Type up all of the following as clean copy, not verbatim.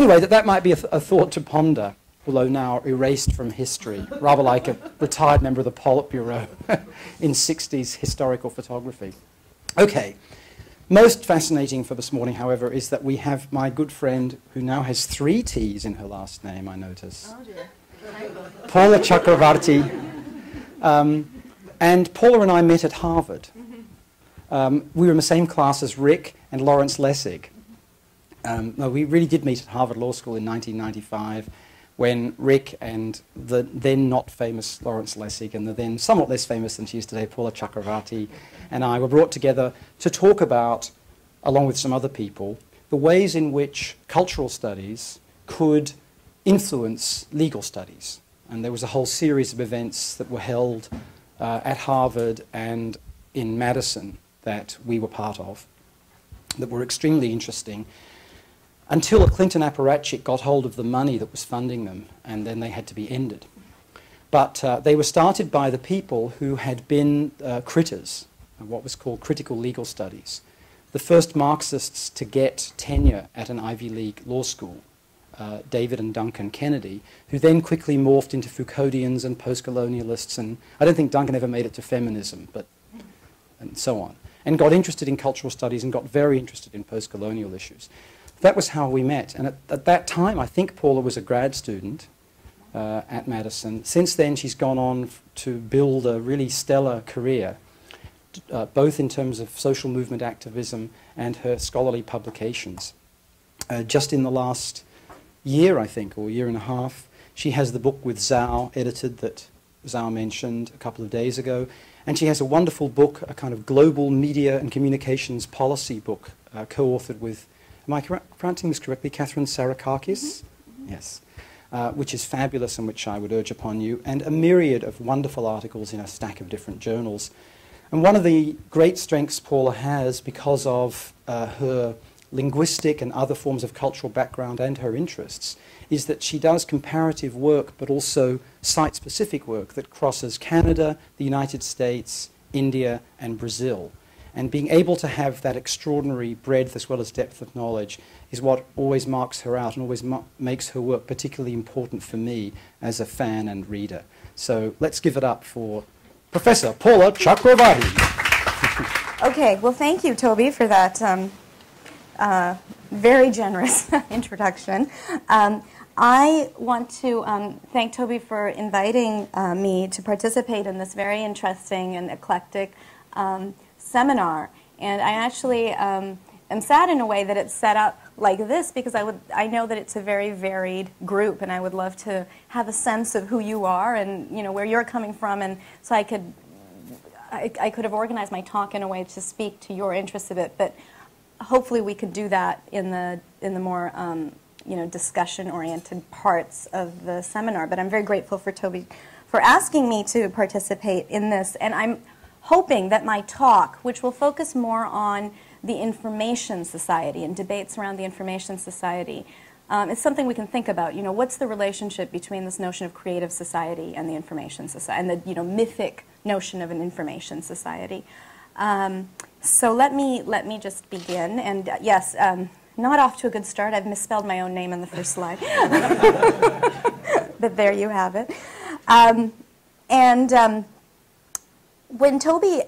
Anyway, that might be a thought to ponder, although now erased from history, rather like a retired member of the Politburo in 60s historical photography. Okay. Most fascinating for this morning, however, is that we have my good friend who now has 3 T's in her last name, I notice. Oh dear. Paula Chakravartty. And Paula and I met at Harvard. We were in the same class as Rick and Lawrence Lessig. No, we really did meet at Harvard Law School in 1995 when Rick and the then not famous Lawrence Lessig and the then somewhat less famous than she is today, Paula Chakravartty, and I were brought together to talk about, along with some other people, the ways in which cultural studies could influence legal studies. And there was a whole series of events that were held at Harvard and in Madison that we were part of that were extremely interesting, until a Clinton apparatchik got hold of the money that was funding them, and then they had to be ended. But they were started by the people who had been critters, what was called critical legal studies, the first Marxists to get tenure at an Ivy League law school, David and Duncan Kennedy, who then quickly morphed into Foucauldians and post-colonialists, and I don't think Duncan ever made it to feminism, but and so on, and got interested in cultural studies and got very interested in post-colonial issues. That was how we met, and at that time I think Paula was a grad student at Madison. Since then she's gone on to build a really stellar career, both in terms of social movement activism and her scholarly publications. Just in the last year, I think, or year and a half, she has the book with Zhao edited that Zhao mentioned a couple of days ago, and she has a wonderful book, a kind of global media and communications policy book, co-authored with, am I pronouncing this correctly, Catherine Sarakakis? Mm-hmm. Yes. Which is fabulous and which I would urge upon you, and a myriad of wonderful articles in a stack of different journals. And one of the great strengths Paula has, because of her linguistic and other forms of cultural background and her interests, is that she does comparative work but also site-specific work that crosses Canada, the United States, India and Brazil. And being able to have that extraordinary breadth as well as depth of knowledge is what always marks her out and always makes her work particularly important for me as a fan and reader. So let's give it up for Professor Paula Chakravartty. Okay, well thank you, Toby, for that very generous introduction. I want to thank Toby for inviting me to participate in this very interesting and eclectic seminar. And I actually am sad in a way that it's set up like this, because I know that it's a very varied group, and I would love to have a sense of who you are and where you're coming from, and so I could have organized my talk in a way to speak to your interest of it. But hopefully we could do that in the more discussion-oriented parts of the seminar. But I'm very grateful for Toby for asking me to participate in this, and I'm hoping that my talk, which will focus more on the information society and debates around the information society, is something we can think about. What's the relationship between this notion of creative society and the information society, and the mythic notion of an information society. So let me just begin. And yes, not off to a good start. I've misspelled my own name in the first slide. But there you have it. When Toby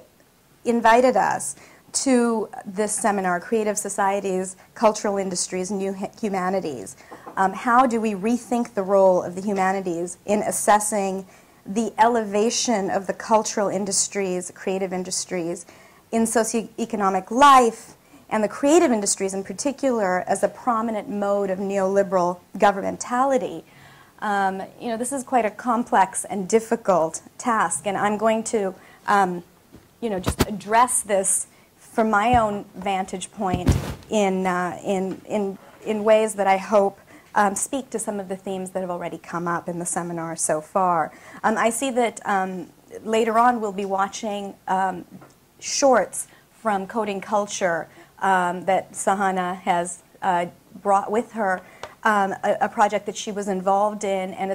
invited us to this seminar, Creative Societies, Cultural Industries, New Humanities, how do we rethink the role of the humanities in assessing the elevation of the cultural industries, creative industries, in socioeconomic life, and the creative industries in particular as a prominent mode of neoliberal governmentality? This is quite a complex and difficult task, and I'm going to just address this from my own vantage point in ways that I hope speak to some of the themes that have already come up in the seminar so far. I see that later on we'll be watching shorts from Coding Culture that Sahana has brought with her, a project that she was involved in, and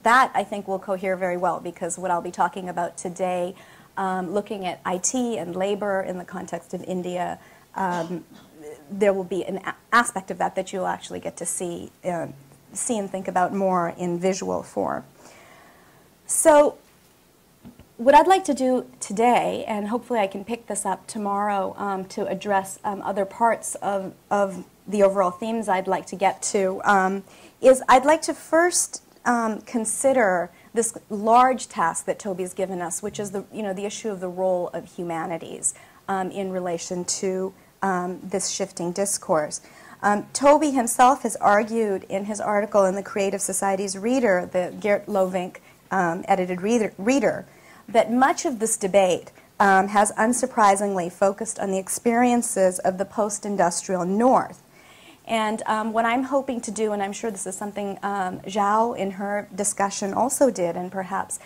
that I think will cohere very well, because what I'll be talking about today, looking at IT and labor in the context of India, there will be an aspect of that that you'll actually get to see and think about more in visual form. So what I'd like to do today, and hopefully I can pick this up tomorrow to address other parts of the overall themes I'd like to get to, is I'd like to first consider this large task that Toby's given us, which is the issue of the role of humanities in relation to this shifting discourse. Toby himself has argued in his article in the Creative Society's Reader, the Geert Lovink edited reader, that much of this debate has unsurprisingly focused on the experiences of the post-industrial North. And what I'm hoping to do, and I'm sure this is something Zhao in her discussion also did, and perhaps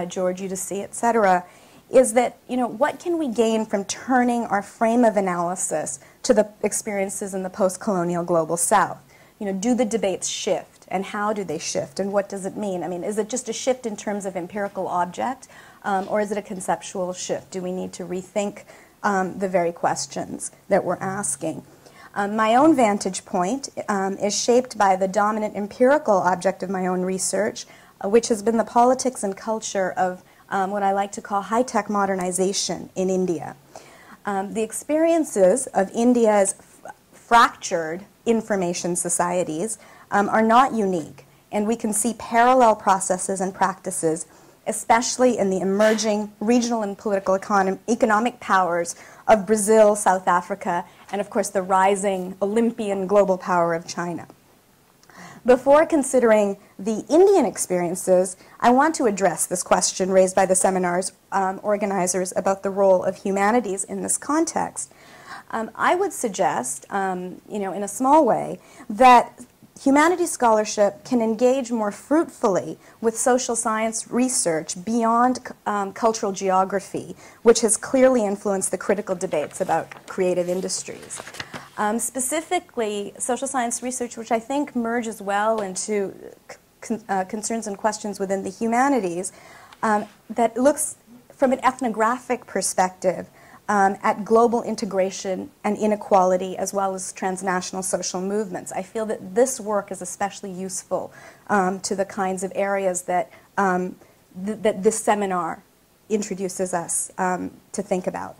George Udisi, et cetera, is that, what can we gain from turning our frame of analysis to the experiences in the post-colonial global South? Do the debates shift, and how do they shift, and what does it mean? I mean, is it just a shift in terms of empirical object, or is it a conceptual shift? Do we need to rethink the very questions that we're asking? My own vantage point is shaped by the dominant empirical object of my own research, which has been the politics and culture of what I like to call high-tech modernization in India. The experiences of India's fractured information societies are not unique, and we can see parallel processes and practices, especially in the emerging regional and political economic powers of Brazil, South Africa, and of course the rising Olympian global power of China. Before considering the Indian experiences, I want to address this question raised by the seminar's organizers about the role of humanities in this context. I would suggest, in a small way, that humanities scholarship can engage more fruitfully with social science research beyond cultural geography, which has clearly influenced the critical debates about creative industries. Specifically, social science research, which I think merges well into concerns and questions within the humanities, that looks from an ethnographic perspective at global integration and inequality, as well as transnational social movements. I feel that this work is especially useful to the kinds of areas that, that this seminar introduces us to think about.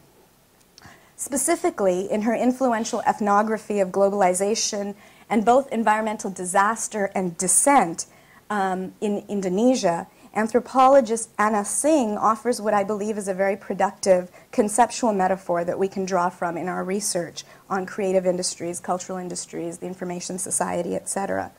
Specifically, in her influential ethnography of globalization and both environmental disaster and descent in Indonesia, anthropologist Anna Singh offers what I believe is a very productive conceptual metaphor that we can draw from in our research on creative industries, cultural industries, the information society, etc.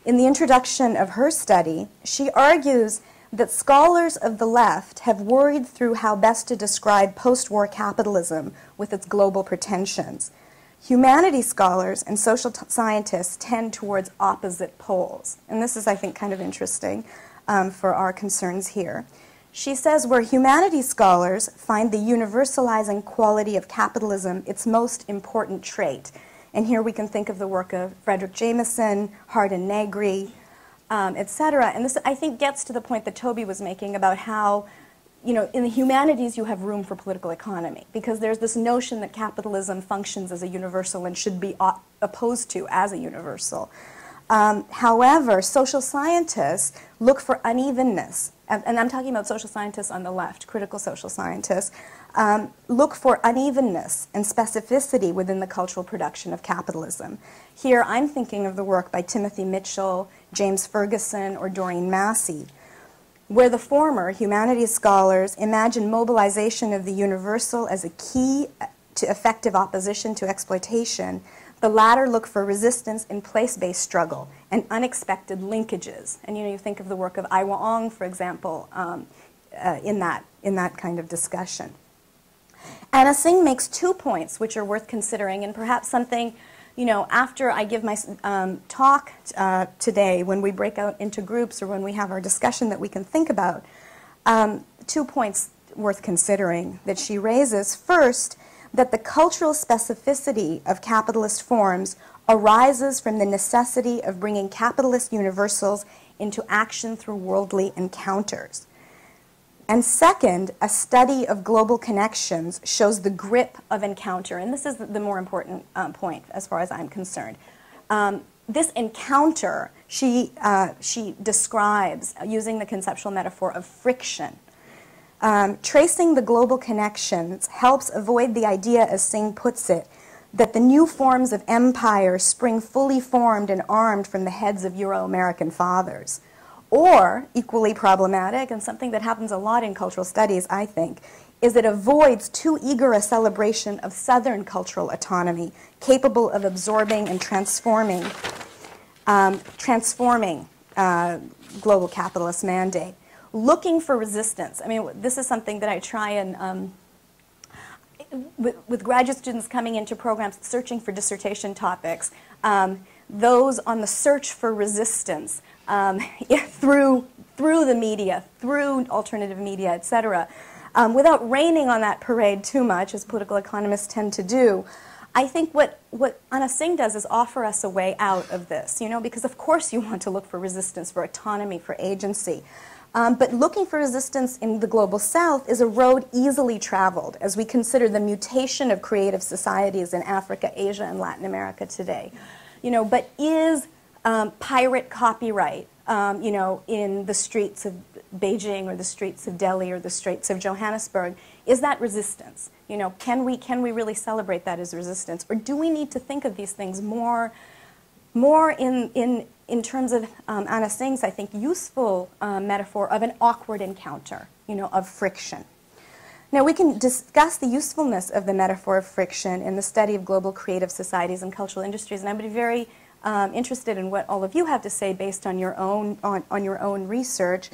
In the introduction of her study, she argues that scholars of the left have worried through how best to describe post-war capitalism with its global pretensions. Humanities scholars and social scientists tend towards opposite poles. And this is, I think, kind of interesting for our concerns here. She says where humanities scholars find the universalizing quality of capitalism its most important trait. And here we can think of the work of Frederick Jameson, Hardin Negri, etc. And this, I think, gets to the point that Toby was making about how, in the humanities you have room for political economy, because there's this notion that capitalism functions as a universal and should be opposed to as a universal. However, social scientists look for unevenness, and I'm talking about social scientists on the left, critical social scientists, look for unevenness and specificity within the cultural production of capitalism. Here I'm thinking of the work by Timothy Mitchell, James Ferguson, or Doreen Massey, where the former, humanities scholars, imagine mobilization of the universal as a key to effective opposition to exploitation. The latter look for resistance in place-based struggle and unexpected linkages. And you think of the work of Iwa Ong, for example, in that kind of discussion. Anna Singh makes 2 points which are worth considering, and perhaps something, after I give my talk today, when we break out into groups or when we have our discussion that we can think about, 2 points worth considering that she raises. First, that the cultural specificity of capitalist forms arises from the necessity of bringing capitalist universals into action through worldly encounters. And second, a study of global connections shows the grip of encounter. And this is the more important point as far as I'm concerned. This encounter, she describes using the conceptual metaphor of friction. Tracing the global connections helps avoid the idea, as Singh puts it, that the new forms of empire spring fully formed and armed from the heads of Euro-American fathers. Or, equally problematic, and something that happens a lot in cultural studies, I think, is it avoids too eager a celebration of Southern cultural autonomy, capable of absorbing and transforming global capitalist mandate. Looking for resistance. I mean, this is something that I try and, with graduate students coming into programs searching for dissertation topics, those on the search for resistance through the media, through alternative media, etc., without raining on that parade too much, as political economists tend to do. I think what Anna Singh does is offer us a way out of this, because of course you want to look for resistance, for autonomy, for agency. But looking for resistance in the global south is a road easily traveled as we consider the mutation of creative societies in Africa, Asia, and Latin America today. But is pirate copyright, in the streets of Beijing or the streets of Delhi or the streets of Johannesburg, is that resistance? Can we really celebrate that as resistance? Or do we need to think of these things more in terms of Anna Singh's, I think, useful metaphor of an awkward encounter, of friction? Now, we can discuss the usefulness of the metaphor of friction in the study of global creative societies and cultural industries, and I would be very interested in what all of you have to say based on your own research.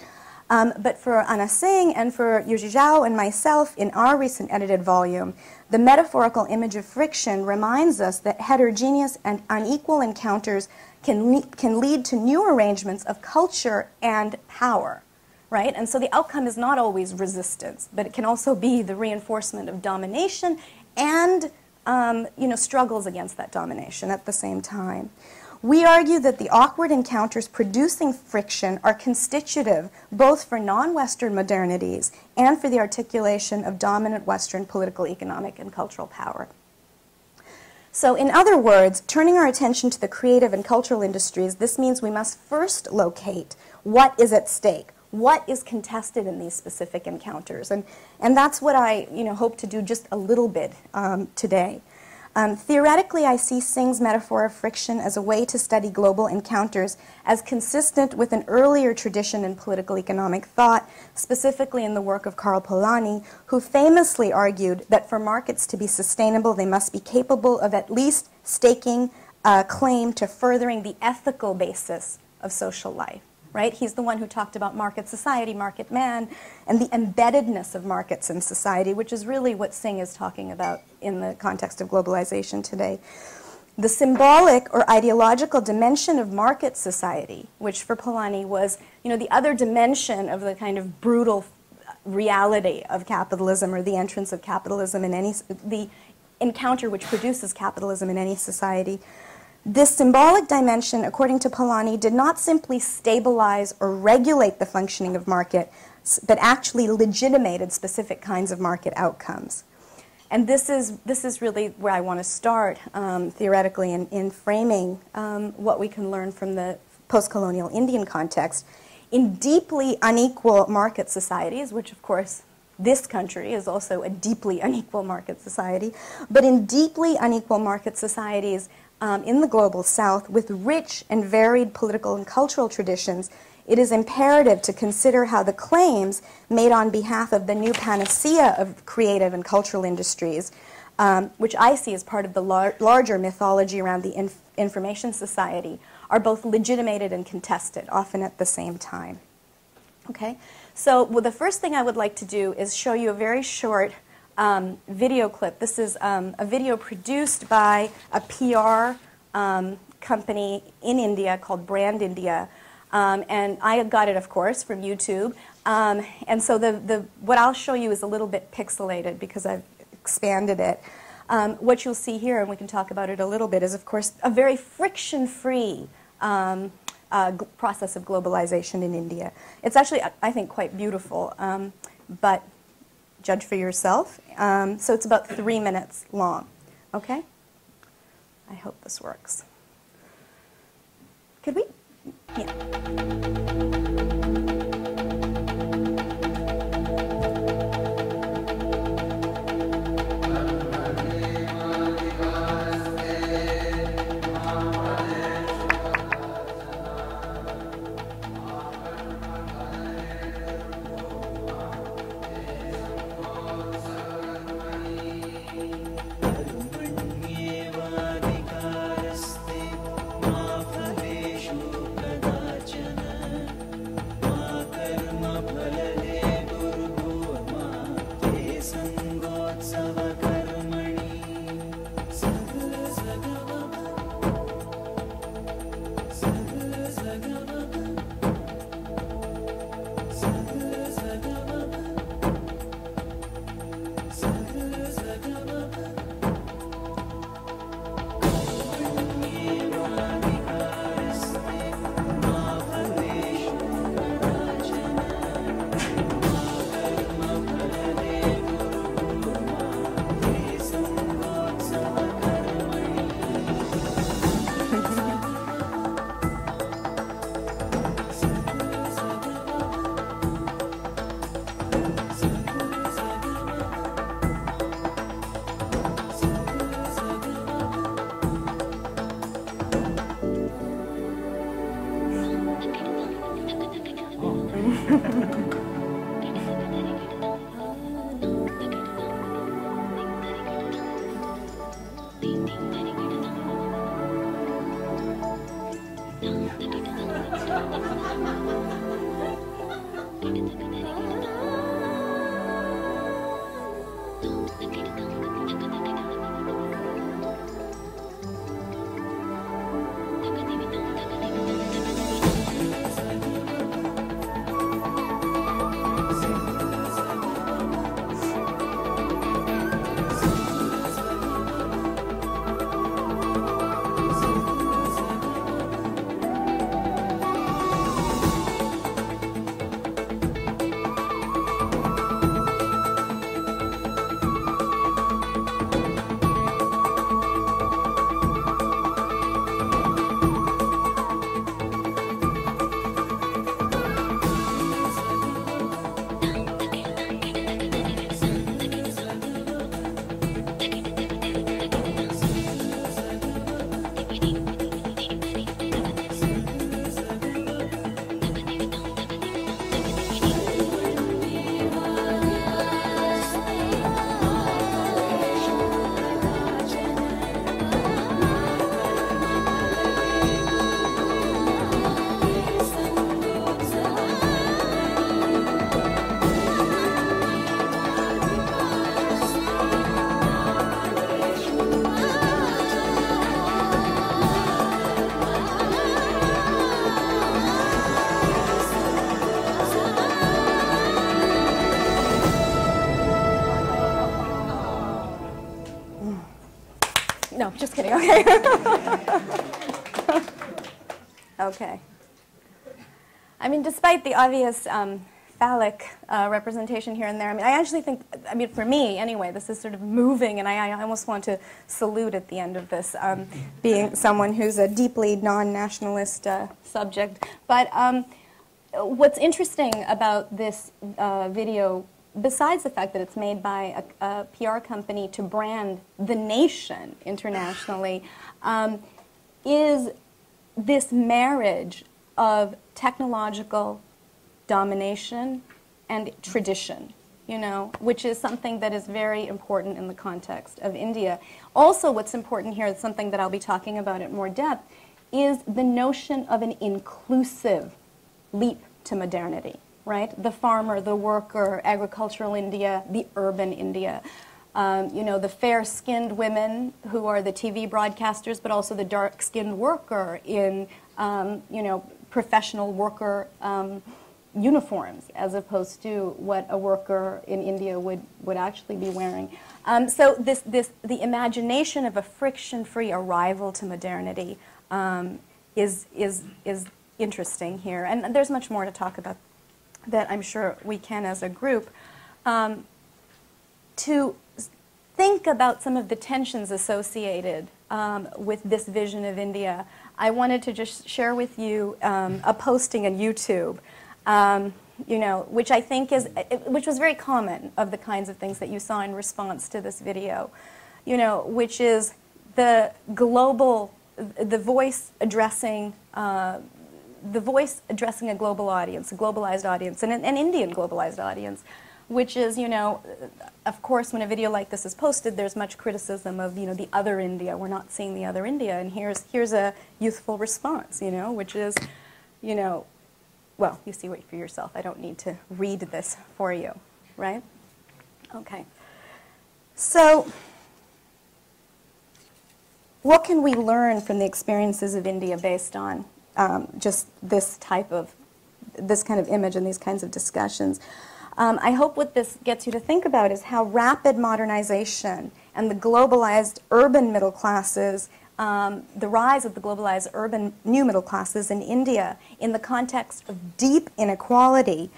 But for Anna Singh and for Yuji Zhao and myself in our recent edited volume, the metaphorical image of friction reminds us that heterogeneous and unequal encounters can lead to new arrangements of culture and power, right? And so the outcome is not always resistance, but it can also be the reinforcement of domination and struggles against that domination at the same time. We argue that the awkward encounters producing friction are constitutive both for non-Western modernities and for the articulation of dominant Western political, economic, and cultural power. So in other words, turning our attention to the creative and cultural industries, this means we must first locate what is at stake, what is contested in these specific encounters. And that's what I hope to do just a little bit today. Theoretically, I see Singh's metaphor of friction as a way to study global encounters as consistent with an earlier tradition in political economic thought, specifically in the work of Karl Polanyi, who famously argued that for markets to be sustainable, they must be capable of at least staking a claim to furthering the ethical basis of social life. Right? He's the one who talked about market society, market man, and the embeddedness of markets in society, which is really what Singh is talking about in the context of globalization today. The symbolic or ideological dimension of market society, which for Polanyi was, the other dimension of the kind of brutal reality of capitalism, or the entrance of capitalism in the encounter which produces capitalism in any society. This symbolic dimension, according to Polanyi, did not simply stabilize or regulate the functioning of market, but actually legitimated specific kinds of market outcomes. And this is really where I want to start theoretically in framing what we can learn from the post-colonial Indian context. In deeply unequal market societies, which of course this country is also a deeply unequal market society, but in deeply unequal market societies, in the global south, with rich and varied political and cultural traditions, it is imperative to consider how the claims made on behalf of the new panacea of creative and cultural industries, which I see as part of the larger mythology around the information society, are both legitimated and contested, often at the same time. Okay? So the first thing I would like to do is show you a very short video clip. This is a video produced by a PR company in India called Brand India, and I got it, of course, from YouTube. And so what I'll show you is a little bit pixelated because I've expanded it. What you'll see here, and we can talk about it a little bit, is, of course, a very friction-free process of globalization in India. It's actually, I think, quite beautiful. but judge for yourself. So it's about 3 minutes long. Okay? I hope this works. Could we? Yeah. No, just kidding. Okay. Okay. I mean, despite the obvious phallic representation here and there, I mean, I actually think, I mean, for me, anyway, this is sort of moving, and I almost want to salute at the end of this, being someone who's a deeply non-nationalist subject. But what's interesting about this video, besides the fact that it's made by a PR company to brand the nation internationally, is this marriage of technological domination and tradition, you know, which is something that is very important in the context of India. Also, what's important here is something that I'll be talking about in more depth, is the notion of an inclusive leap to modernity. Right? The farmer, the worker, agricultural India, the urban India. You know, the fair-skinned women who are the TV broadcasters, but also the dark-skinned worker in, you know, professional worker uniforms, as opposed to what a worker in India would actually be wearing. So the imagination of a friction-free arrival to modernity is interesting here. And there's much more to talk about that I'm sure we can as a group. to think about some of the tensions associated with this vision of India, I wanted to just share with you a posting on YouTube, you know, which I think is, which was very common of the kinds of things that you saw in response to this video, you know, which is the global, the voice addressing a global audience, a globalized audience, and an Indian globalized audience, which is, you know, of course, when a video like this is posted, there's much criticism of, you know, the other India. We're not seeing the other India, and here's a youthful response, you know, which is, you know, well, you see it for yourself. I don't need to read this for you, right? Okay. So, what can we learn from the experiences of India based on just this kind of image and these kinds of discussions? I hope what this gets you to think about is how rapid modernization and the globalized urban middle classes, the rise of the globalized urban new middle classes in India in the context of deep inequality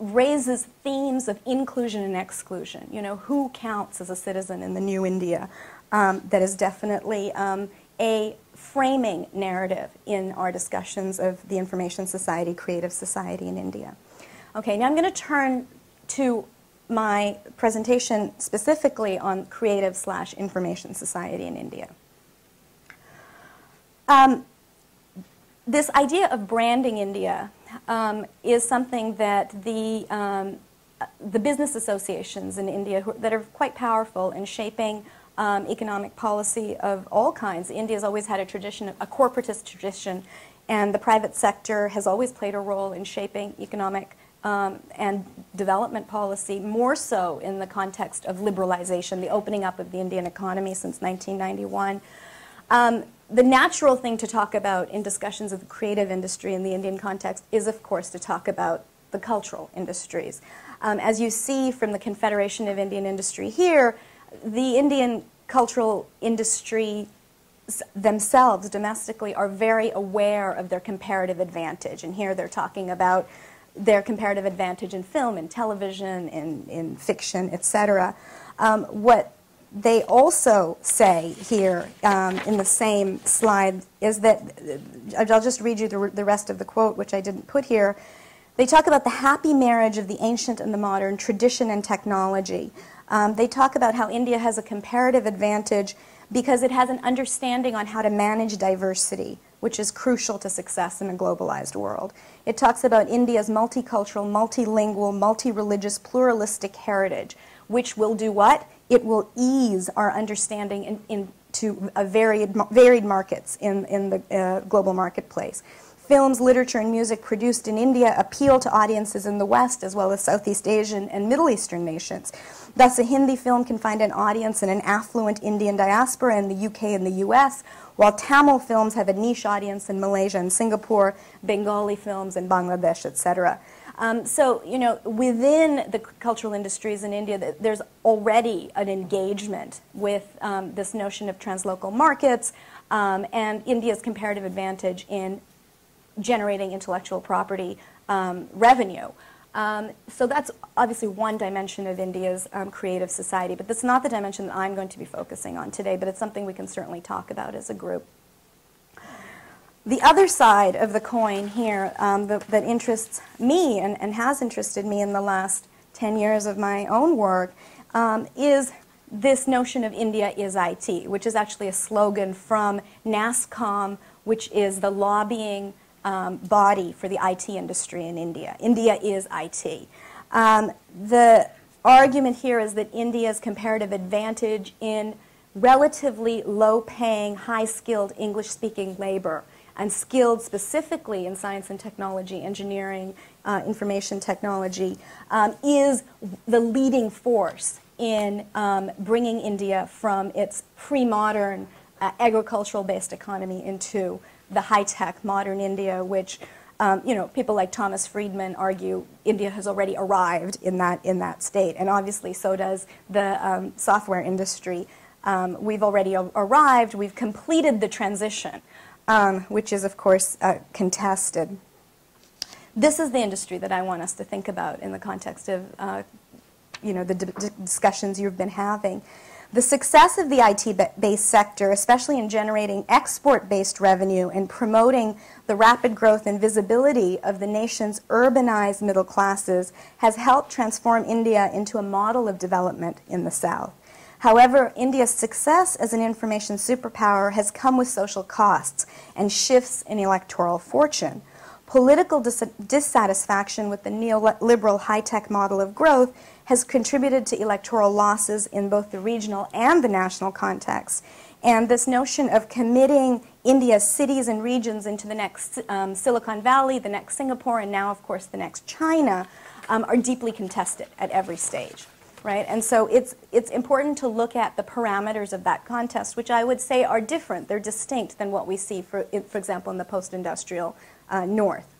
raises themes of inclusion and exclusion. You know, who counts as a citizen in the new India? That is definitely a framing narrative in our discussions of the information society, creative society in India. Okay, now I'm going to turn to my presentation specifically on creative/information society in India. This idea of branding India is something that the business associations in India that are quite powerful in shaping economic policy of all kinds. India has always had a tradition, a corporatist tradition, and the private sector has always played a role in shaping economic and development policy, more so in the context of liberalization, the opening up of the Indian economy since 1991. The natural thing to talk about in discussions of the creative industry in the Indian context is, of course, to talk about the cultural industries. As you see from the Confederation of Indian Industry here, the Indian cultural industry themselves domestically are very aware of their comparative advantage. And here they're talking about their comparative advantage in film, in television, in fiction, etc. What they also say here in the same slide is that, I'll just read you the rest of the quote, which I didn't put here. They talk about the happy marriage of the ancient and the modern, tradition and technology. They talk about how India has a comparative advantage because it has an understanding on how to manage diversity, which is crucial to success in a globalized world. It talks about India's multicultural, multilingual, multi-religious, pluralistic heritage, which will do what? It will ease our understanding into varied markets in the global marketplace. Films, literature, and music produced in India appeal to audiences in the West as well as Southeast Asian and Middle Eastern nations. Thus, a Hindi film can find an audience in an affluent Indian diaspora in the UK and the US, while Tamil films have a niche audience in Malaysia and Singapore, Bengali films in Bangladesh, etc. So, you know, within the cultural industries in India, there's already an engagement with this notion of translocal markets and India's comparative advantage in generating intellectual property revenue. So that's obviously one dimension of India's creative society, but that's not the dimension that I'm going to be focusing on today, but it's something we can certainly talk about as a group. The other side of the coin here that interests me and has interested me in the last 10 years of my own work is this notion of India is IT, which is actually a slogan from NASSCOM, which is the lobbying body for the IT industry in India. India is IT. The argument here is that India's comparative advantage in relatively low-paying, high-skilled English-speaking labor and skilled specifically in science and technology, engineering, information technology, is the leading force in bringing India from its pre-modern agricultural-based economy into the high-tech modern India, which you know, people like Thomas Friedman argue India has already arrived in that state, and obviously so does the software industry. We've already arrived. We've completed the transition, which is of course contested. this is the industry that I want us to think about in the context of the discussions you've been having. The success of the IT-based sector, especially in generating export-based revenue and promoting the rapid growth and visibility of the nation's urbanized middle classes, has helped transform India into a model of development in the South. However, India's success as an information superpower has come with social costs and shifts in electoral fortune. Political dissatisfaction with the neoliberal high-tech model of growth has contributed to electoral losses in both the regional and the national context. And this notion of committing India's cities and regions into the next Silicon Valley, the next Singapore, and now, of course, the next China, are deeply contested at every stage. Right? And so it's important to look at the parameters of that contest, which I would say are different. They're distinct than what we see, for example, in the post-industrial North.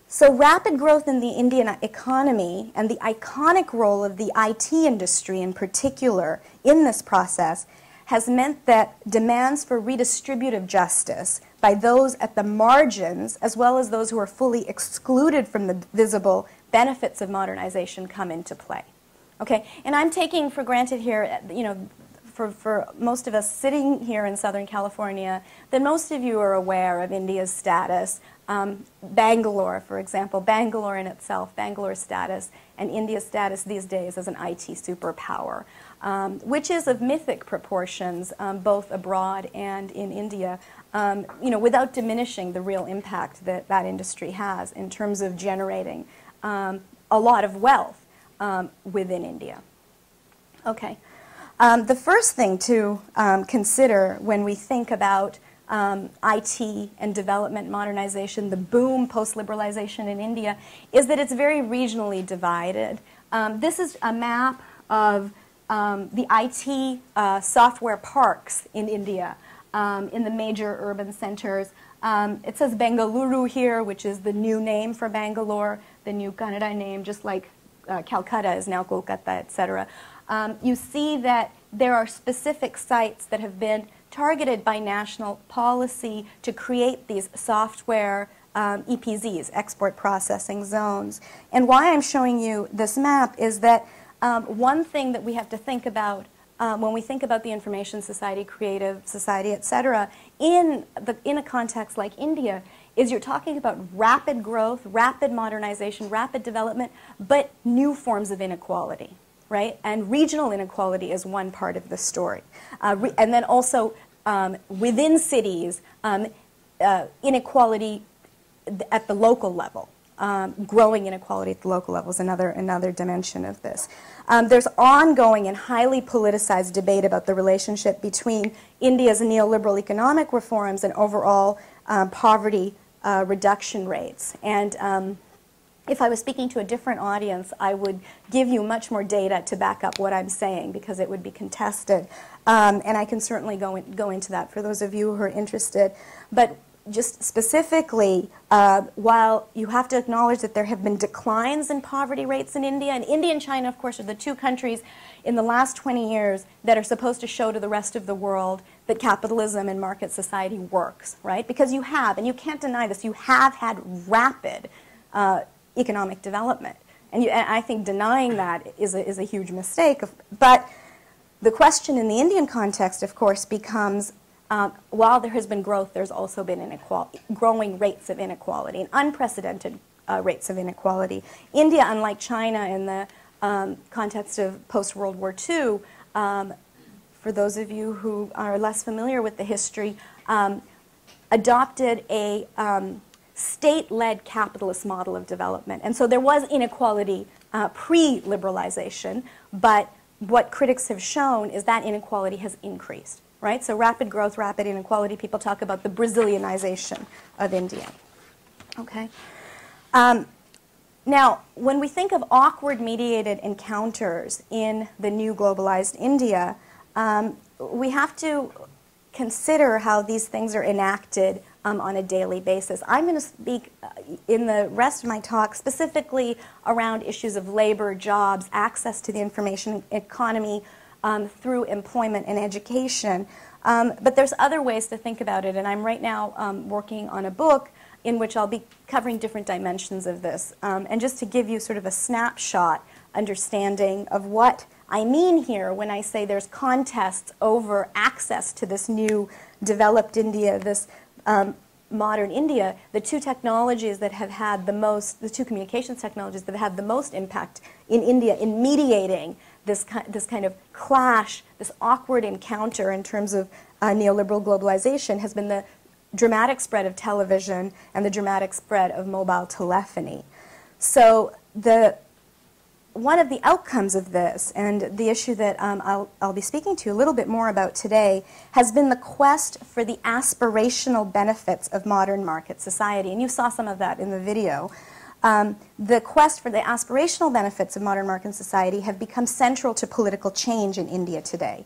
So rapid growth in the Indian economy and the iconic role of the IT industry in particular in this process has meant that demands for redistributive justice by those at the margins, as well as those who are fully excluded from the visible benefits of modernization, come into play. Okay, and I'm taking for granted here, for most of us sitting here in Southern California, that most of you are aware of India's status. Bangalore, for example, Bangalore in itself, Bangalore's status, and India's status these days as an IT superpower, which is of mythic proportions, both abroad and in India, without diminishing the real impact that that industry has in terms of generating a lot of wealth within India. Okay. The first thing to consider when we think about IT and development modernization, the boom post-liberalization in India, is that it's very regionally divided. This is a map of the IT software parks in India, in the major urban centers. It says Bengaluru here, which is the new name for Bangalore, the new Kannada name, just like Calcutta is now Kolkata, etc. You see that there are specific sites that have been targeted by national policy to create these software EPZs, export processing zones. And why I'm showing you this map is that one thing that we have to think about when we think about the information society, creative society, etc., in a context like India, is you're talking about rapid growth, rapid modernization, rapid development, but new forms of inequality. Right? And regional inequality is one part of the story. And then also within cities, inequality at the local level, growing inequality at the local level is another dimension of this. There's ongoing and highly politicized debate about the relationship between India's neoliberal economic reforms and overall poverty reduction rates. And if I was speaking to a different audience, I would give you much more data to back up what I'm saying because it would be contested. And I can certainly go into that for those of you who are interested. But just specifically, while you have to acknowledge that there have been declines in poverty rates in India, and India and China, of course, are the two countries in the last 20 years that are supposed to show to the rest of the world that capitalism and market society works, right? Because you have, and you can't deny this, you have had rapid economic development. And I think denying that is a huge mistake. But the question in the Indian context, of course, becomes, while there has been growth, there's also been growing rates of inequality, and unprecedented rates of inequality. India, unlike China in the context of post-World War II, for those of you who are less familiar with the history, adopted a state-led capitalist model of development. And so there was inequality pre-liberalization, but what critics have shown is that inequality has increased, right? So rapid growth, rapid inequality, people talk about the Brazilianization of India, okay? Now, when we think of awkward mediated encounters in the new globalized India, we have to consider how these things are enacted on a daily basis. I'm going to speak in the rest of my talk specifically around issues of labor, jobs, access to the information economy through employment and education. But there's other ways to think about it, and I'm right now working on a book in which I'll be covering different dimensions of this. And just to give you sort of a snapshot understanding of what I mean here when I say there's contests over access to this new developed India, this modern India, the two technologies that have had the most, the two communications technologies that have had the most impact in India in mediating this kind of clash, this awkward encounter in terms of neoliberal globalization has been the dramatic spread of television and the dramatic spread of mobile telephony. So one of the outcomes of this, and the issue that I'll be speaking to a little bit more about today, has been the quest for the aspirational benefits of modern market society. And you saw some of that in the video. The quest for the aspirational benefits of modern market society have become central to political change in India today.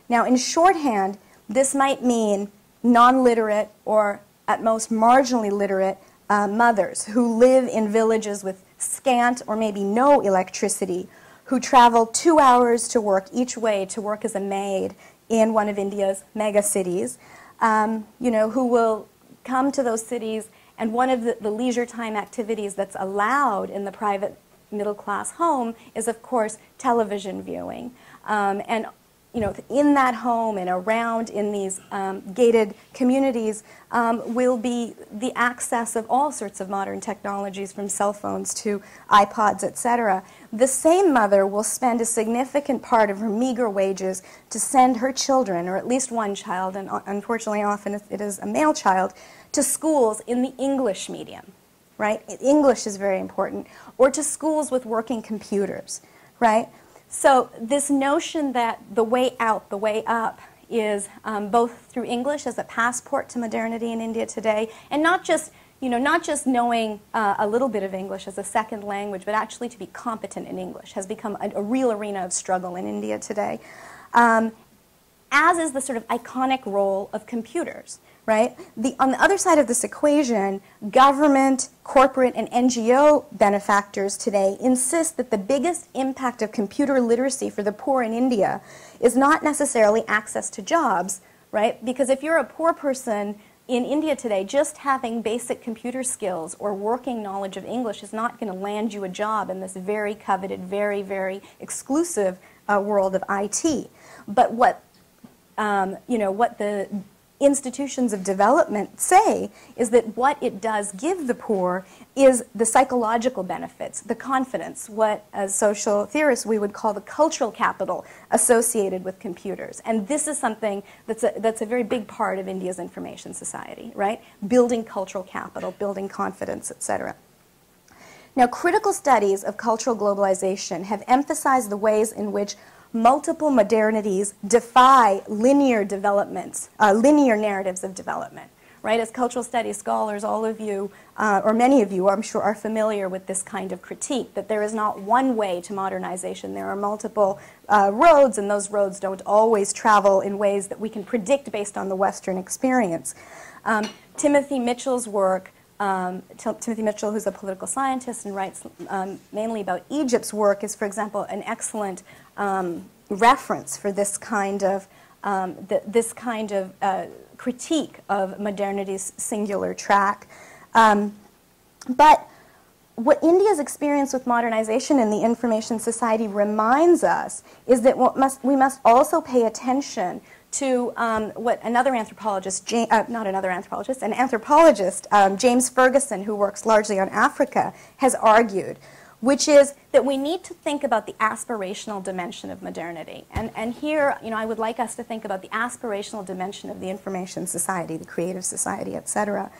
Now, in shorthand, this might mean non-literate or at most marginally literate mothers who live in villages with scant or maybe no electricity, who travel 2 hours to work each way to work as a maid in one of India's mega cities, who will come to those cities, and one of the leisure time activities that's allowed in the private middle-class home is, of course, television viewing. And in that home and around in these gated communities will be the access of all sorts of modern technologies, from cell phones to iPods, etc. The same mother will spend a significant part of her meager wages to send her children, or at least one child, and unfortunately often it is a male child, to schools in the English medium, right? English is very important, or to schools with working computers, right? So this notion that the way out, the way up, is both through English as a passport to modernity in India today, and not just knowing a little bit of English as a second language, but actually to be competent in English, has become a real arena of struggle in India today. As is the sort of iconic role of computers, right? On the other side of this equation, government, corporate, and NGO benefactors today insist that the biggest impact of computer literacy for the poor in India is not necessarily access to jobs, right? Because if you're a poor person in India today, just having basic computer skills or working knowledge of English is not going to land you a job in this very coveted, very, very exclusive world of IT. But what the institutions of development say is that what it does give the poor is the psychological benefits, the confidence, what as social theorists we would call the cultural capital associated with computers. And this is something that's a very big part of India's information society, right? Building cultural capital, building confidence, etc. Now, critical studies of cultural globalization have emphasized the ways in which multiple modernities defy linear developments, linear narratives of development, right? As cultural studies scholars, all of you, or many of you, I'm sure, are familiar with this kind of critique, that there is not one way to modernization. There are multiple roads, and those roads don't always travel in ways that we can predict based on the Western experience. Timothy Mitchell's work, Timothy Mitchell, who's a political scientist and writes mainly about Egypt's work, is, for example, an excellent reference for this kind of critique of modernity's singular track. But what India's experience with modernization in the information society reminds us is that we must also pay attention to what another anthropologist, an anthropologist, James Ferguson, who works largely on Africa, has argued, which is that we need to think about the aspirational dimension of modernity. And here, I would like us to think about the aspirational dimension of the information society, the creative society, etc.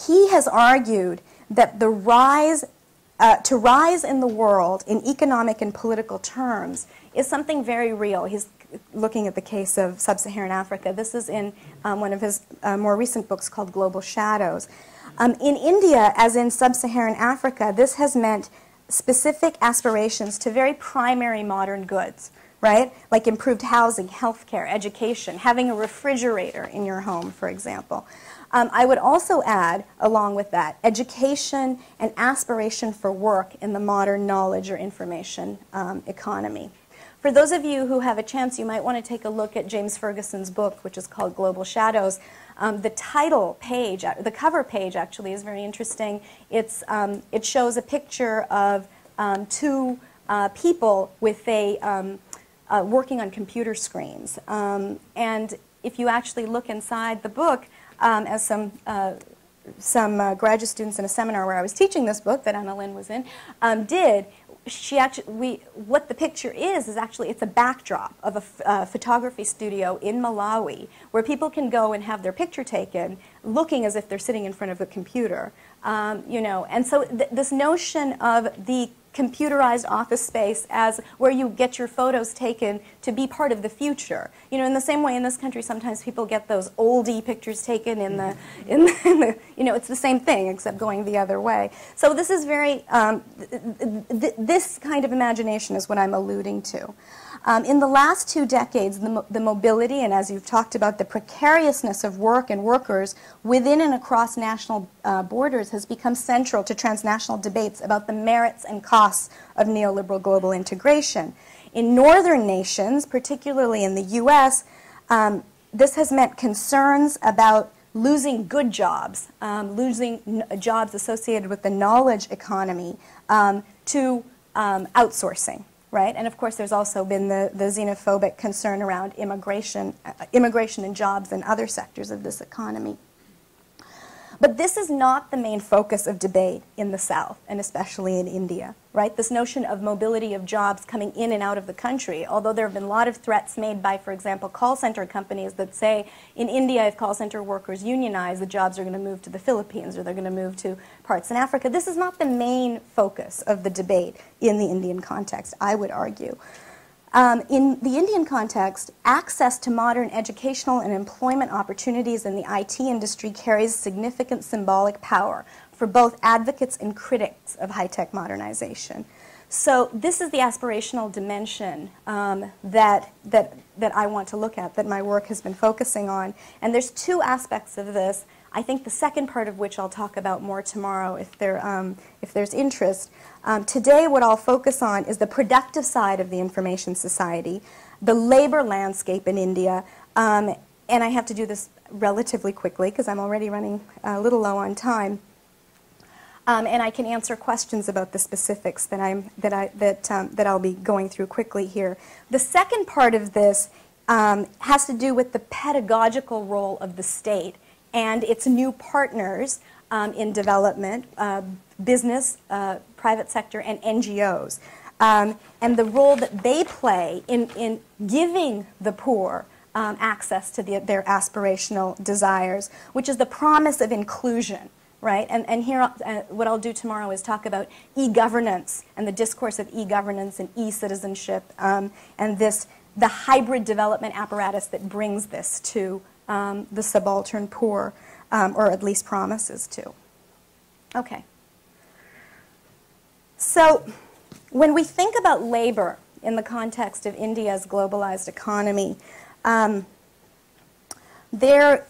He has argued that to rise in the world in economic and political terms is something very real. He's looking at the case of sub-Saharan Africa. This is in one of his more recent books called Global Shadows. In India, as in sub-Saharan Africa, this has meant specific aspirations to very primary modern goods, right? Like improved housing, healthcare, education, having a refrigerator in your home, for example. I would also add, along with that, education and aspiration for work in the modern knowledge or information economy. For For those of you who have a chance, you might want to take a look at James Ferguson's book, which is called Global Shadows. The title page, the cover page actually is very interesting. It shows a picture of two people with working on computer screens. And if you actually look inside the book, as some graduate students in a seminar where I was teaching this book that Anna Lynn was in did, what the picture is actually, it's a backdrop of a photography studio in Malawi where people can go and have their picture taken looking as if they're sitting in front of a computer. You know, and so this notion of the computerized office space as where you get your photos taken to be part of the future. You know, in the same way in this country, sometimes people get those oldie pictures taken in the you know, it's the same thing except going the other way. So this is very, this kind of imagination is what I'm alluding to. In the last 2 decades, the mobility, and as you've talked about, the precariousness of work and workers within and across national borders has become central to transnational debates about the merits and costs of neoliberal global integration. In northern nations, particularly in the US, this has meant concerns about losing good jobs, losing jobs associated with the knowledge economy to outsourcing. Right? And of course, there's also been the xenophobic concern around immigration and jobs in other sectors of this economy. But this is not the main focus of debate in the South, and especially in India, right? This notion of mobility of jobs coming in and out of the country, although there have been a lot of threats made by, for example, call center companies that say in India, if call center workers unionize, the jobs are going to move to the Philippines or they're going to move to parts in Africa. This is not the main focus of the debate in the Indian context, I would argue. In the Indian context, access to modern educational and employment opportunities in the IT industry carries significant symbolic power for both advocates and critics of high-tech modernization. So this is the aspirational dimension that I want to look at, that my work has been focusing on. And there's 2 aspects of this. I think the second part of which I'll talk about more tomorrow if there's interest. Today what I'll focus on is the productive side of the information society, the labor landscape in India, and I have to do this relatively quickly because I'm already running a little low on time. And I can answer questions about the specifics that I'll be going through quickly here. The second part of this has to do with the pedagogical role of the state and its new partners in development, business, private sector, and NGOs, and the role that they play in giving the poor access to their aspirational desires, which is the promise of inclusion, right? And here, what I'll do tomorrow is talk about e-governance and the discourse of e-governance and e-citizenship, and the hybrid development apparatus that brings this to the subaltern poor, or at least promises to. Okay. So when we think about labor in the context of India's globalized economy, there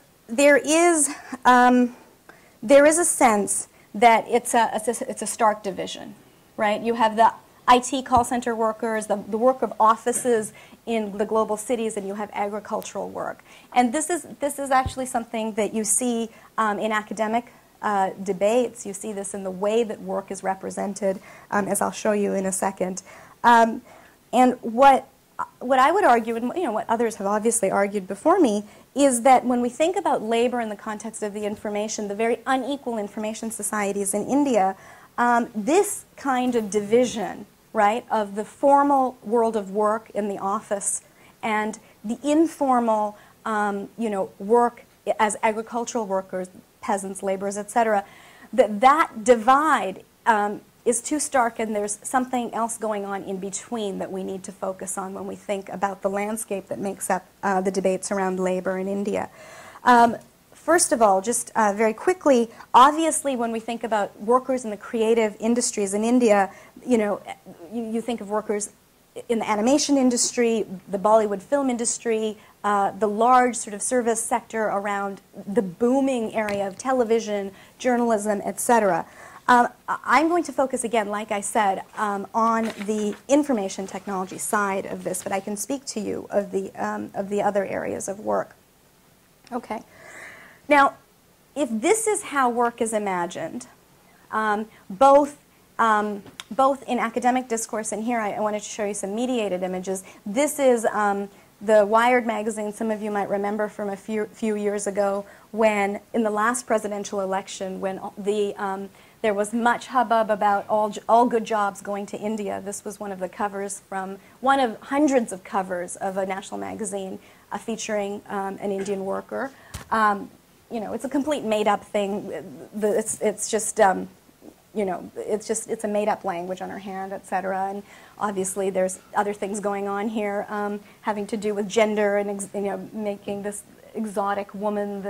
is a sense that it's a stark division, right? You have the IT call center workers, the work of offices in the global cities, and you have agricultural work. And this is actually something that you see in academic debates. You see this in the way that work is represented, as I'll show you in a second. And what I would argue, and what others have obviously argued before me, is that when we think about labor in the context of the information, the very unequal information societies in India, this kind of division, right, of the formal world of work in the office and the informal, work as agricultural workers, peasants, laborers, etc., that divide is too stark, and there's something else going on in between that we need to focus on when we think about the landscape that makes up the debates around labor in India. First of all, just very quickly, obviously when we think about workers in the creative industries in India, you think of workers in the animation industry, the Bollywood film industry, the large sort of service sector around the booming area of television, journalism, etc. I'm going to focus again, like I said, on the information technology side of this, but I can speak to you of the other areas of work. Okay. Now, if this is how work is imagined, both in academic discourse, and here I wanted to show you some mediated images. This is the Wired magazine. Some of you might remember from a few years ago when, in the last presidential election, when there was much hubbub about all good jobs going to India. This was one of the covers from one of hundreds of covers of a national magazine featuring an Indian worker. You know, it's a complete made-up thing. It's just you know, it's a made-up language on her hand, etc. And obviously, there's other things going on here having to do with gender and you know, making this exotic woman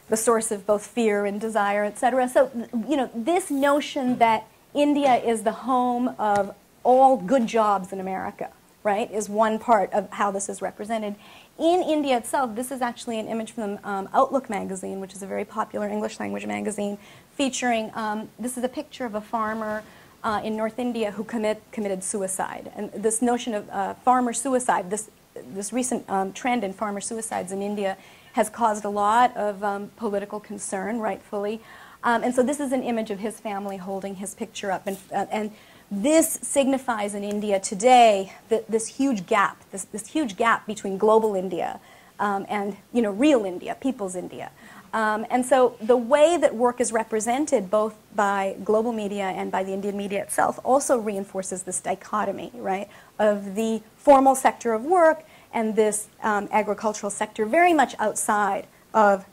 the source of both fear and desire, etc. So, you know, this notion that India is the home of all good jobs in America, right, is one part of how this is represented. In India itself, this is actually an image from the Outlook magazine, which is a very popular English language magazine, featuring, this is a picture of a farmer in North India who committed suicide. And this notion of farmer suicide, this recent trend in farmer suicides in India has caused a lot of political concern, rightfully. And so this is an image of his family holding his picture up. And this signifies in India today this huge gap, this huge gap between global India and, you know, real India, people's India. And so the way that work is represented both by global media and by the Indian media itself also reinforces this dichotomy, right, of the formal sector of work and this agricultural sector very much outside of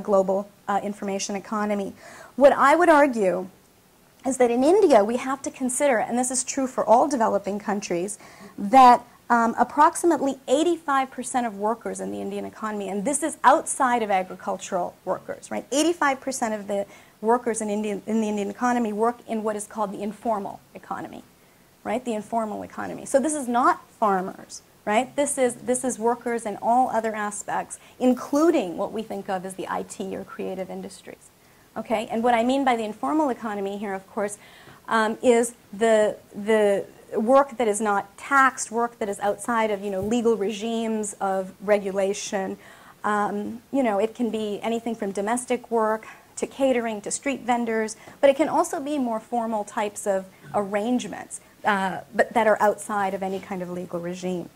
global information economy. What I would argue is that in India we have to consider, and this is true for all developing countries, that approximately 85% of workers in the Indian economy, and this is outside of agricultural workers, right? 85% of the workers in the Indian economy work in what is called the informal economy, right? The informal economy. So this is not farmers, right? This is workers in all other aspects, including what we think of as the IT or creative industries. Okay, and what I mean by the informal economy here, of course, is the work that is not taxed, work that is outside of, you know, legal regimes of regulation. You know, it can be anything from domestic work to catering to street vendors, but it can also be more formal types of arrangements, but that are outside of any kind of legal regime.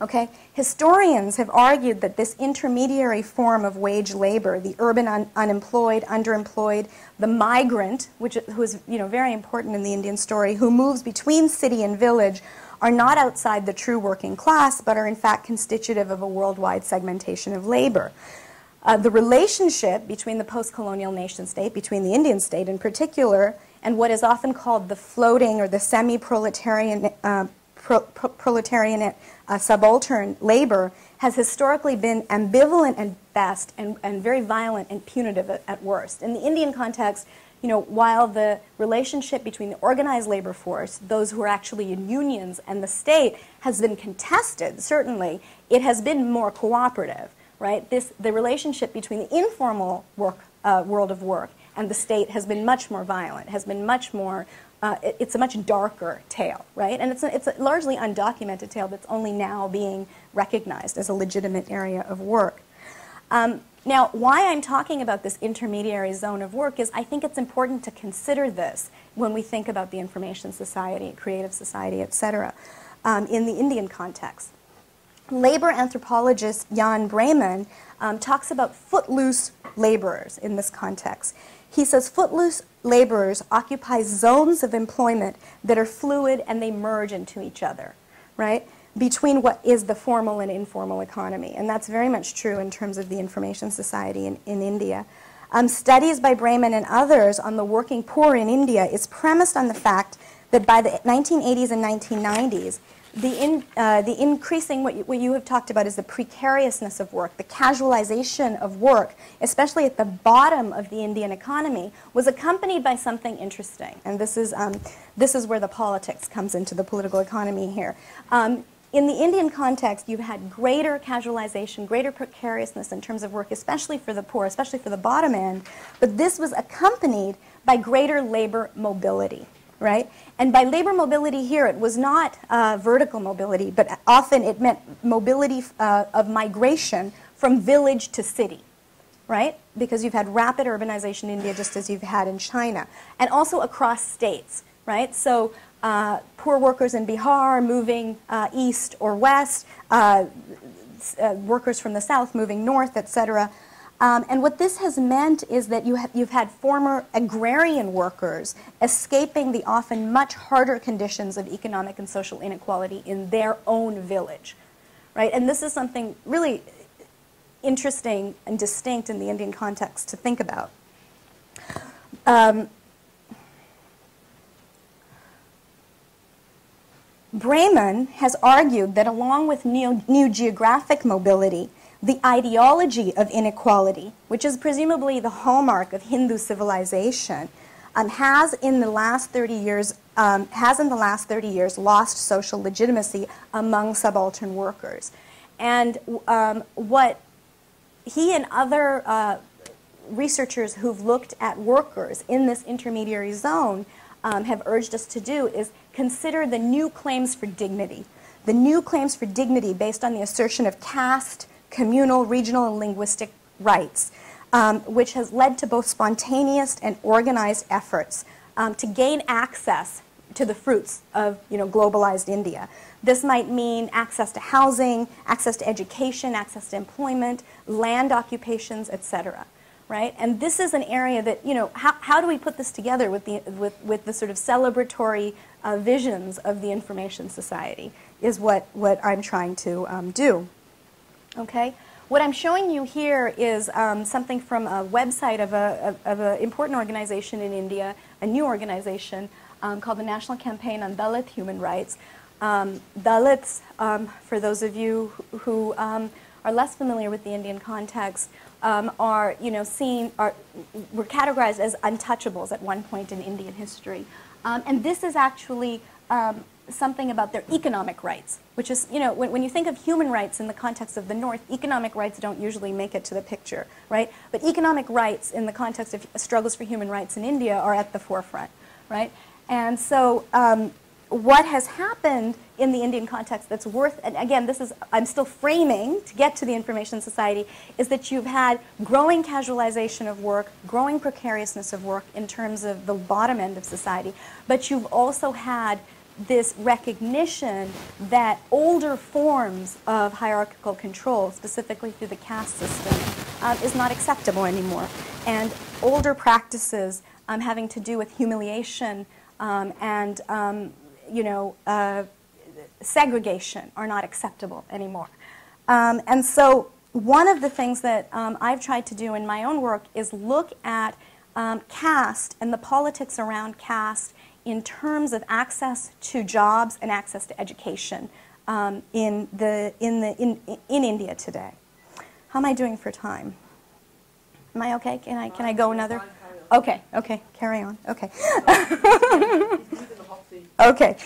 Okay? Historians have argued that this intermediary form of wage labor, the urban unemployed, underemployed, the migrant, who is, you know, very important in the Indian story, who moves between city and village, are not outside the true working class, but are in fact constitutive of a worldwide segmentation of labor. The relationship between the post-colonial nation state, between the Indian state in particular, and what is often called the floating or the semi-proletarian proletarian subaltern labor has historically been ambivalent at best and very violent and punitive at worst. In the Indian context, you know, while the relationship between the organized labor force, those who are actually in unions, and the state has been contested, certainly, it has been more cooperative, right? The relationship between the informal work, world of work and the state has been much more violent, has been much more it's a much darker tale, right? And it's a largely undocumented tale that's only now being recognized as a legitimate area of work. Now, why I'm talking about this intermediary zone of work is I think it's important to consider this when we think about the information society, creative society, etc., in the Indian context. Labor anthropologist Jan Bremen talks about footloose laborers in this context. He says footloose laborers occupy zones of employment that are fluid and they merge into each other, right, between what is the formal and informal economy. And that's very much true in terms of the information society in India. Studies by Bremen and others on the working poor in India is premised on the fact that by the 1980s and 1990s, the increasing, what you have talked about is the precariousness of work, the casualization of work, especially at the bottom of the Indian economy, was accompanied by something interesting. And this is where the politics comes into the political economy here. In the Indian context, you've had greater casualization, greater precariousness in terms of work, especially for the poor, especially for the bottom end, but this was accompanied by greater labor mobility, right? And by labor mobility here, it was not vertical mobility, but often it meant mobility of migration from village to city, right? Because you've had rapid urbanization in India just as you've had in China. And also across states, right? So poor workers in Bihar moving east or west, workers from the south moving north, etc. And what this has meant is that you've had former agrarian workers escaping the often much harder conditions of economic and social inequality in their own village, right? And this is something really interesting and distinct in the Indian context to think about. Brayman has argued that along with new geographic mobility, the ideology of inequality, which is presumably the hallmark of Hindu civilization, has in the last 30 years lost social legitimacy among subaltern workers. And what he and other researchers who've looked at workers in this intermediary zone have urged us to do is consider the new claims for dignity. The new claims for dignity based on the assertion of caste, communal, regional, and linguistic rights, which has led to both spontaneous and organized efforts to gain access to the fruits of globalized India. This might mean access to housing, access to education, access to employment, land occupations, etc. Right? And this is an area that, how do we put this together with the sort of celebratory visions of the information society is what I'm trying to do. Okay? What I'm showing you here is something from a website of an important organization in India, a new organization called the National Campaign on Dalit Human Rights. Dalits, for those of you who are less familiar with the Indian context, were categorized as untouchables at one point in Indian history. And this is actually something about their economic rights, which is, when you think of human rights in the context of the North, economic rights don't usually make it to the picture, right? But economic rights in the context of struggles for human rights in India are at the forefront, right? And so what has happened in the Indian context that's worth, and again, I'm still framing to get to the information society, is that you've had growing casualization of work, growing precariousness of work in terms of the bottom end of society, but you've also had this recognition that older forms of hierarchical control, specifically through the caste system, is not acceptable anymore. And older practices having to do with humiliation and segregation are not acceptable anymore. And so one of the things that I've tried to do in my own work is look at caste and the politics around caste in terms of access to jobs and access to education in India today. How am I doing for time? Am I okay? Can I go another? Okay, carry on. Okay. Okay.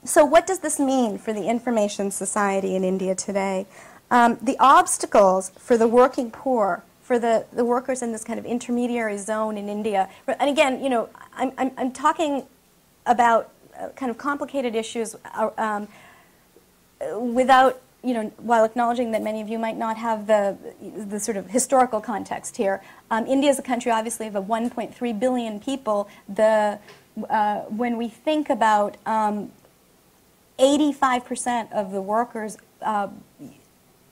So what does this mean for the information society in India today? The obstacles for the working poor, for the workers in this kind of intermediary zone in India, and again, I'm talking about kind of complicated issues without, while acknowledging that many of you might not have the sort of historical context here. India is a country, obviously, of 1.3 billion people. When we think about 85% of the workers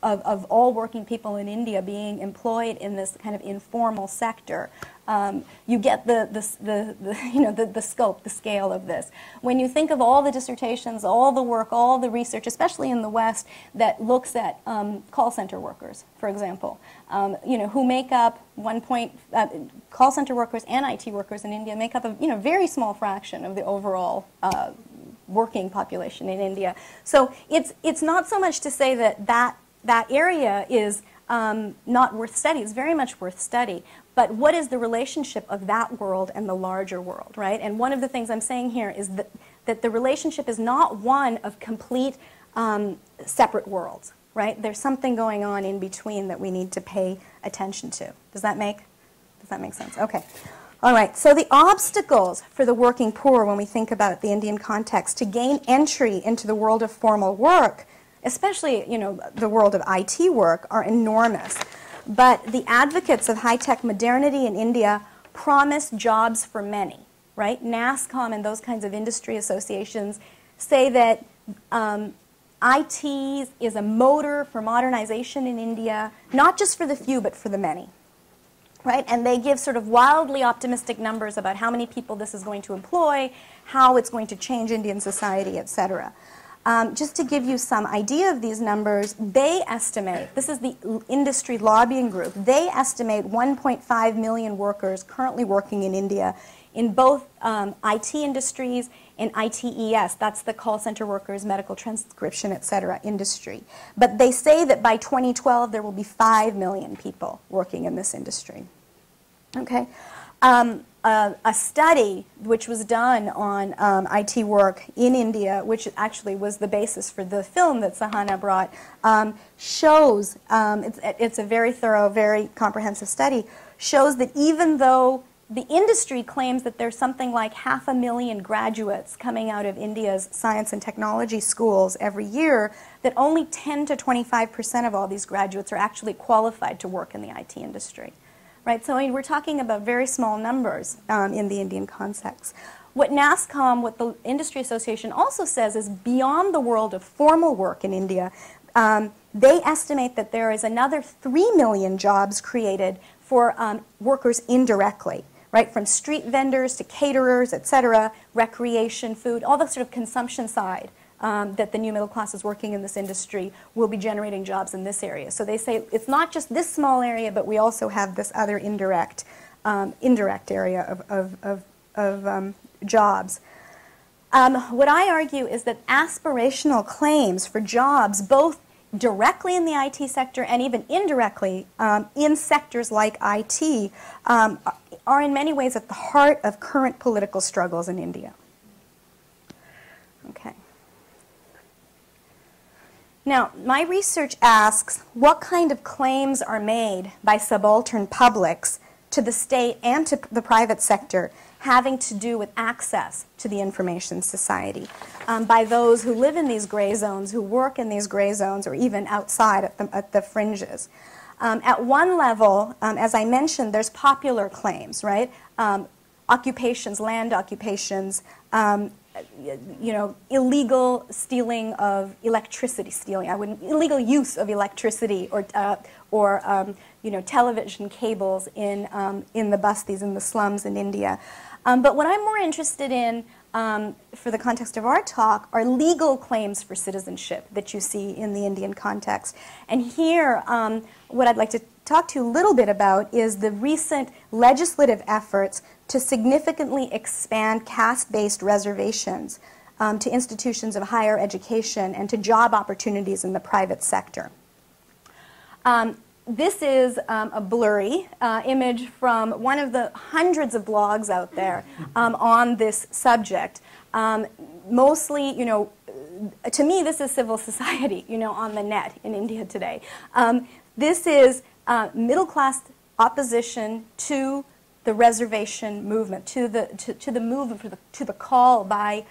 of all working people in India being employed in this kind of informal sector, you get the scope, the scale of this. When you think of all the dissertations, all the work, all the research, especially in the West, that looks at call center workers, for example, who make up call center workers and IT workers in India make up a very small fraction of the overall working population in India. So it's not so much to say that area is not worth study. It's very much worth study. But what is the relationship of that world and the larger world, right? And one of the things I'm saying here is that the relationship is not one of complete separate worlds, right? There's something going on in between that we need to pay attention to. Does that make sense? Okay. All right, so the obstacles for the working poor when we think about the Indian context to gain entry into the world of formal work, especially, the world of IT work, are enormous. But the advocates of high-tech modernity in India promise jobs for many, right? NASSCOM and those kinds of industry associations say that IT is a motor for modernization in India, not just for the few, but for the many. Right? And they give sort of wildly optimistic numbers about how many people this is going to employ, how it's going to change Indian society, etc. Just to give you some idea of these numbers, they estimate, this is the industry lobbying group, they estimate 1.5 million workers currently working in India in both IT industries and ITES, that's the call center workers, medical transcription, etc. industry. But they say that by 2012 there will be 5 million people working in this industry. Okay. A study which was done on IT work in India, which actually was the basis for the film that Sahana brought, shows, it's a very thorough, very comprehensive study, shows that even though the industry claims that there's something like 500,000 graduates coming out of India's science and technology schools every year, that only 10 to 25% of all these graduates are actually qualified to work in the IT industry. Right? So we're talking about very small numbers in the Indian context. What NASSCOM, what the Industry Association also says is beyond the world of formal work in India, they estimate that there is another 3 million jobs created for workers indirectly. Right, from street vendors to caterers, etc., recreation, food, all the sort of consumption side that the new middle class is working in this industry will be generating jobs in this area. So they say it's not just this small area, but we also have this other indirect area of jobs. What I argue is that aspirational claims for jobs, both directly in the IT sector and even indirectly in sectors like IT, are in many ways at the heart of current political struggles in India. Okay. Now, my research asks what kind of claims are made by subaltern publics to the state and to the private sector having to do with access to the information society by those who live in these gray zones, who work in these gray zones, or even outside at the fringes. At one level, as I mentioned, there's popular claims, right? Occupations, land occupations, illegal stealing of electricity, illegal use of electricity or television cables in the bastis, in the slums in India. But what I'm more interested in, for the context of our talk, are legal claims for citizenship that you see in the Indian context. And here, what I'd like to talk to you a little bit about is the recent legislative efforts to significantly expand caste-based reservations to institutions of higher education and to job opportunities in the private sector. This is a blurry image from one of the hundreds of blogs out there on this subject. Mostly, to me, this is civil society, on the net in India today. This is middle-class opposition to the reservation movement, to the movement, to the call by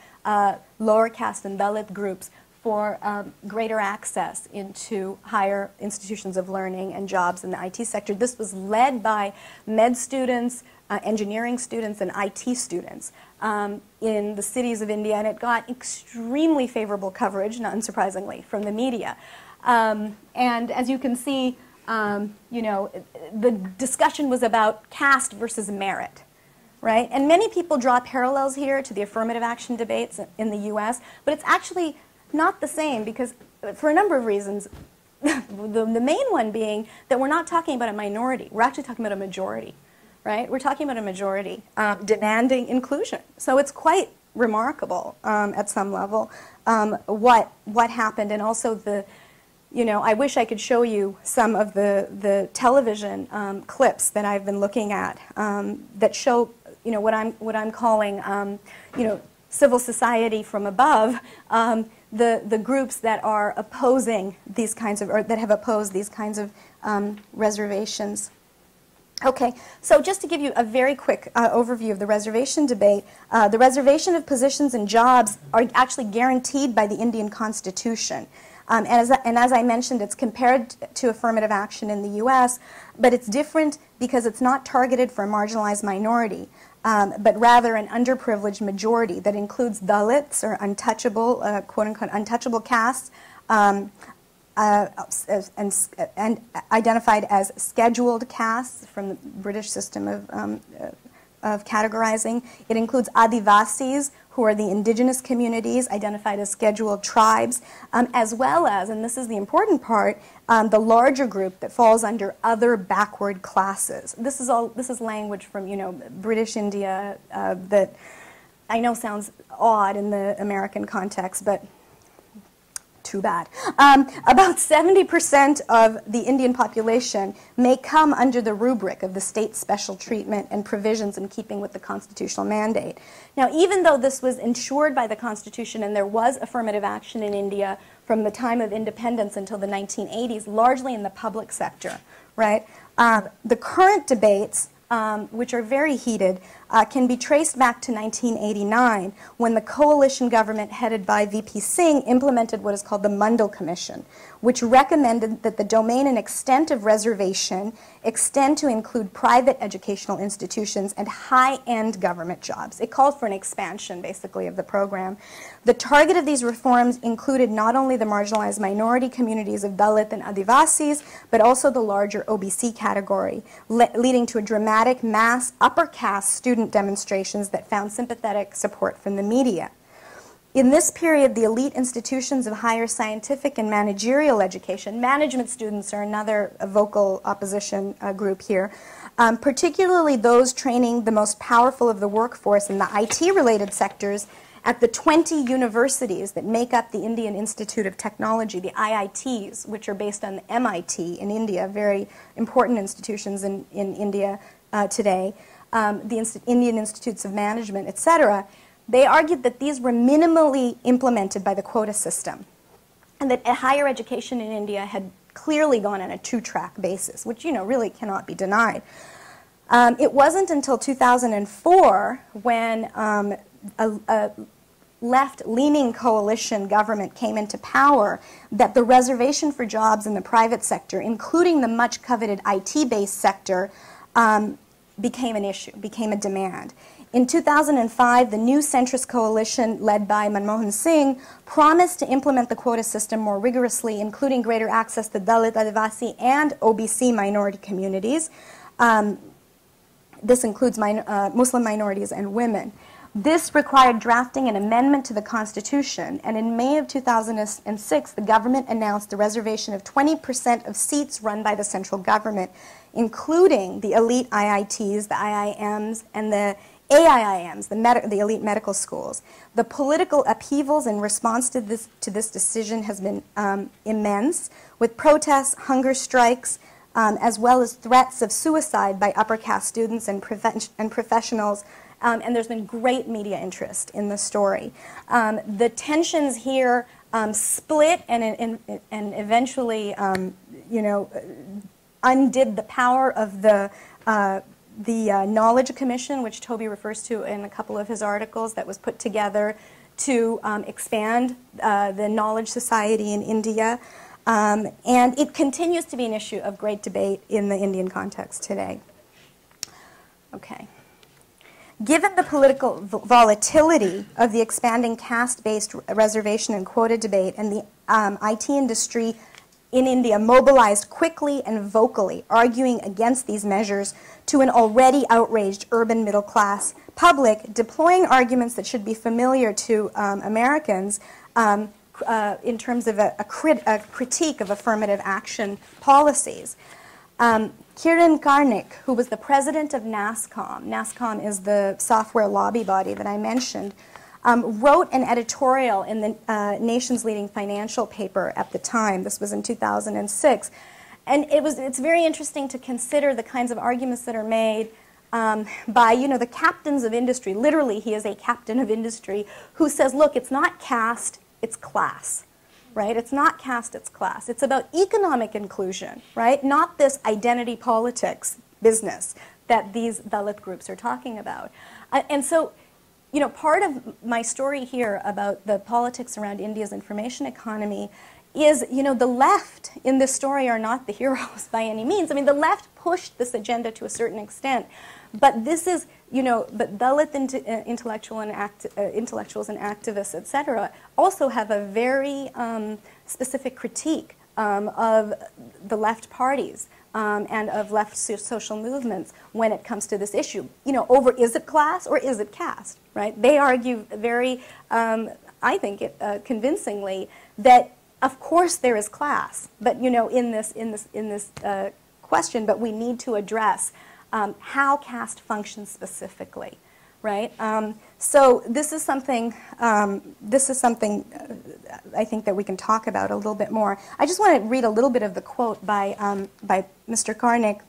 lower caste and Dalit groups for greater access into higher institutions of learning and jobs in the IT sector. This was led by med students, engineering students, and IT students in the cities of India, and it got extremely favorable coverage, not unsurprisingly, from the media. And as you can see, the discussion was about caste versus merit. Right? And many people draw parallels here to the affirmative action debates in the US, but it's actually not the same because, for a number of reasons, the main one being that we're not talking about a minority, we're actually talking about a majority, right? We're talking about a majority demanding inclusion. So it's quite remarkable at some level what happened, and also I wish I could show you some of the television clips that I've been looking at that show what I'm calling civil society from above, the groups that are opposing these kinds of, or that have opposed these kinds of reservations. Okay, so just to give you a very quick overview of the reservation debate, the reservation of positions and jobs are actually guaranteed by the Indian Constitution. And as I mentioned, it's compared to affirmative action in the US, but it's different because it's not targeted for a marginalized minority, but rather an underprivileged majority that includes Dalits, or untouchable, quote-unquote, untouchable castes, and identified as scheduled castes from the British system of categorizing. It includes Adivasis, who are the indigenous communities identified as scheduled tribes, as well as, and this is the important part, the larger group that falls under other backward classes. This is language from, you know, British India that I know sounds odd in the American context, but too bad. About 70% of the Indian population may come under the rubric of the state's special treatment and provisions in keeping with the constitutional mandate. Now, even though this was ensured by the Constitution and there was affirmative action in India from the time of independence until the 1980s, largely in the public sector, right? The current debates, which are very heated, can be traced back to 1989 when the coalition government headed by VP Singh implemented what is called the Mundal Commission, which recommended that the domain and extent of reservation extend to include private educational institutions and high-end government jobs. It called for an expansion, basically, of the program. The target of these reforms included not only the marginalized minority communities of Dalit and Adivasis, but also the larger OBC category, leading to a dramatic mass upper caste student demonstrations that found sympathetic support from the media. In this period, the elite institutions of higher scientific and managerial education, management students are another vocal opposition group here, particularly those training the most powerful of the workforce in the IT-related sectors at the 20 universities that make up the Indian Institute of Technology, the IITs, which are based on the MIT in India, very important institutions in India today, the Indian Institutes of Management, etc., they argued that these were minimally implemented by the quota system and that higher education in India had clearly gone on a two-track basis, which, you know, really cannot be denied. It wasn't until 2004 when a left-leaning coalition government came into power that the reservation for jobs in the private sector, including the much-coveted IT-based sector, became an issue, became a demand. In 2005, the new centrist coalition led by Manmohan Singh promised to implement the quota system more rigorously, including greater access to Dalit, Adivasi, and OBC minority communities. This includes Muslim minorities and women. This required drafting an amendment to the Constitution, and in May of 2006, the government announced the reservation of 20% of seats run by the central government, including the elite IITs, the IIMs, and the AIIMs, the elite medical schools. The political upheavals in response to this decision has been immense, with protests, hunger strikes, as well as threats of suicide by upper caste students and professionals. And there's been great media interest in the story. The tensions here split and eventually, you know, undid the power of the Knowledge Commission, which Toby refers to in a couple of his articles, that was put together to expand the knowledge society in India. And it continues to be an issue of great debate in the Indian context today. Okay. Given the political volatility of the expanding caste-based reservation and quota debate, and the IT industry in India mobilized quickly and vocally, arguing against these measures to an already outraged urban middle-class public, deploying arguments that should be familiar to Americans in terms of a critique of affirmative action policies. Kiran Karnik, who was the president of NASSCOM, NASSCOM is the software lobby body that I mentioned, wrote an editorial in the nation's leading financial paper at the time. This was in 2006. And it's very interesting to consider the kinds of arguments that are made by, you know, the captains of industry. Literally, he is a captain of industry who says, look, it's not caste, it's class. Right? It's not caste, it's class. It's about economic inclusion, right? Not this identity politics business that these Dalit groups are talking about. And so, you know, part of my story here about the politics around India's information economy is, you know, the left in this story are not the heroes by any means. I mean, the left pushed this agenda to a certain extent, but this is, you know, but Dalit intellectuals and activists, etc., also have a very specific critique of the left parties and of left social movements when it comes to this issue. You know, over is it class or is it caste, right? They argue very, I think, convincingly that of course there is class, but you know, in this question, but we need to address how caste functions specifically, right? So this is something I think that we can talk about a little bit more. I just want to read a little bit of the quote by Mr. Karnik,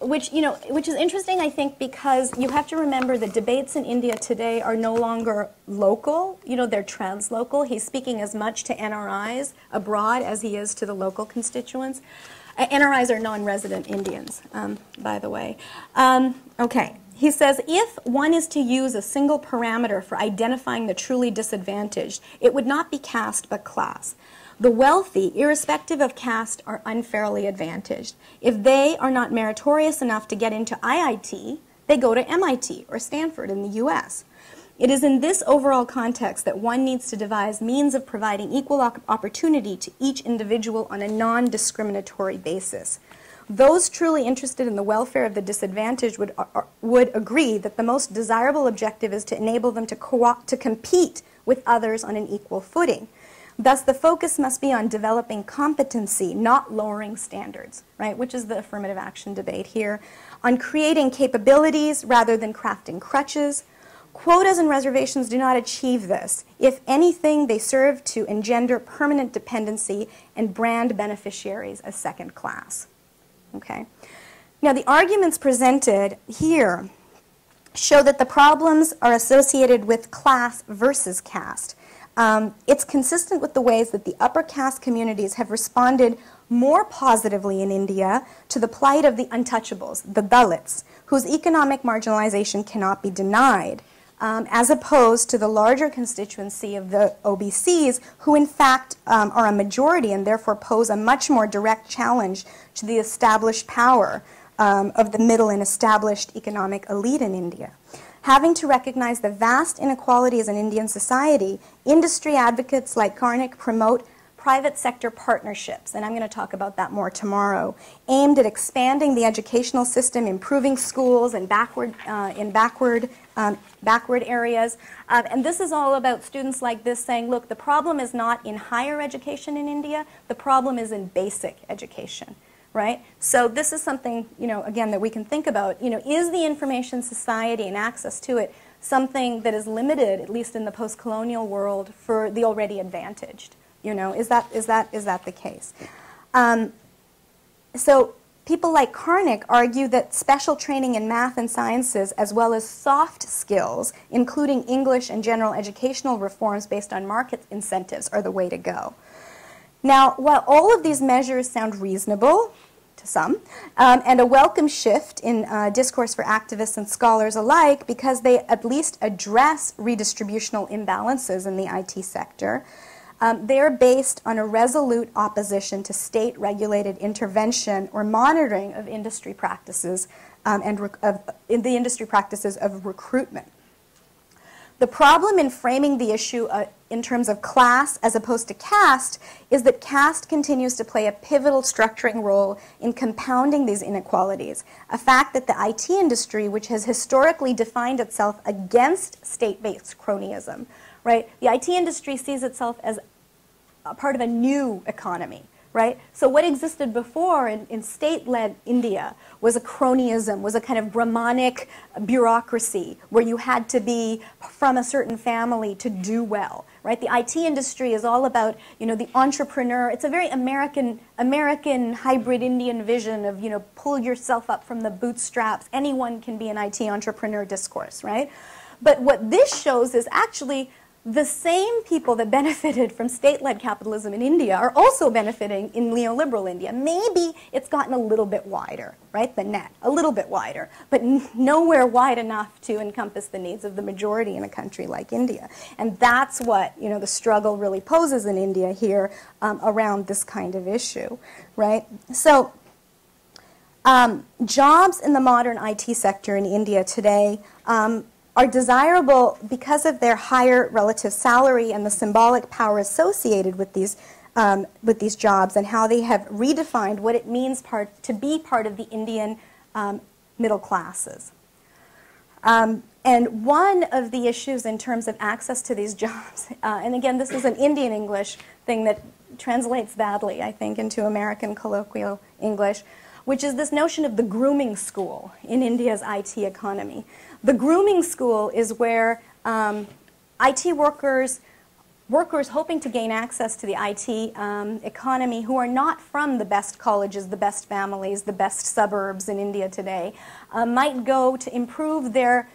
which is interesting, I think, because you have to remember the debates in India today are no longer local. You know, they're translocal. He's speaking as much to NRIs abroad as he is to the local constituents. NRIs are non-resident Indians, by the way. Okay. He says, if one is to use a single parameter for identifying the truly disadvantaged, it would not be caste but class. The wealthy, irrespective of caste, are unfairly advantaged. If they are not meritorious enough to get into IIT, they go to MIT or Stanford in the US. It is in this overall context that one needs to devise means of providing equal opportunity to each individual on a non-discriminatory basis. Those truly interested in the welfare of the disadvantaged would agree that the most desirable objective is to enable them to compete with others on an equal footing. Thus, the focus must be on developing competency, not lowering standards, right, which is the affirmative action debate here, on creating capabilities rather than crafting crutches. Quotas and reservations do not achieve this. If anything, they serve to engender permanent dependency and brand beneficiaries as second class. Okay. Now, the arguments presented here show that the problems are associated with class versus caste. It's consistent with the ways that the upper caste communities have responded more positively in India to the plight of the untouchables, the Dalits, whose economic marginalization cannot be denied, as opposed to the larger constituency of the OBCs, who in fact are a majority and therefore pose a much more direct challenge to the established power of the middle and established economic elite in India. Having to recognize the vast inequalities in Indian society, industry advocates like Karnik promote private sector partnerships, and I'm going to talk about that more tomorrow, aimed at expanding the educational system, improving schools in backward areas. And this is all about students like this saying, look, the problem is not in higher education in India, the problem is in basic education. Right? So this is something, you know, again, that we can think about. You know, is the information society and access to it something that is limited, at least in the post-colonial world, for the already advantaged? You know, is that the case? So people like Karnik argue that special training in math and sciences, as well as soft skills, including English and general educational reforms based on market incentives, are the way to go. Now, while all of these measures sound reasonable to some, and a welcome shift in discourse for activists and scholars alike, because they at least address redistributional imbalances in the IT sector, they're based on a resolute opposition to state-regulated intervention or monitoring of industry practices in the industry practices of recruitment. The problem in framing the issue in terms of class as opposed to caste is that caste continues to play a pivotal structuring role in compounding these inequalities, a fact that the IT industry, which has historically defined itself against state-based cronyism, right? The IT industry sees itself as a part of a new economy. Right? So what existed before in state-led India was a cronyism, was a kind of Brahmanic bureaucracy where you had to be from a certain family to do well. Right? The IT industry is all about, you know, the entrepreneur. It's a very American hybrid Indian vision of, you know, pull yourself up from the bootstraps. Anyone can be an IT entrepreneur discourse, right? But what this shows is actually the same people that benefited from state-led capitalism in India are also benefiting in neoliberal India. Maybe it's gotten a little bit wider, right, the net, a little bit wider, but nowhere wide enough to encompass the needs of the majority in a country like India. And that's what, you know, the struggle really poses in India here around this kind of issue, right? So jobs in the modern IT sector in India today are desirable because of their higher relative salary and the symbolic power associated with these jobs and how they have redefined what it means to be part of the Indian middle classes. And one of the issues in terms of access to these jobs, and again, this is an Indian English thing that translates badly, I think, into American colloquial English, which is this notion of the grooming school in India's IT economy. The grooming school is where IT workers hoping to gain access to the IT economy who are not from the best colleges, the best families, the best suburbs in India today, might go to improve their,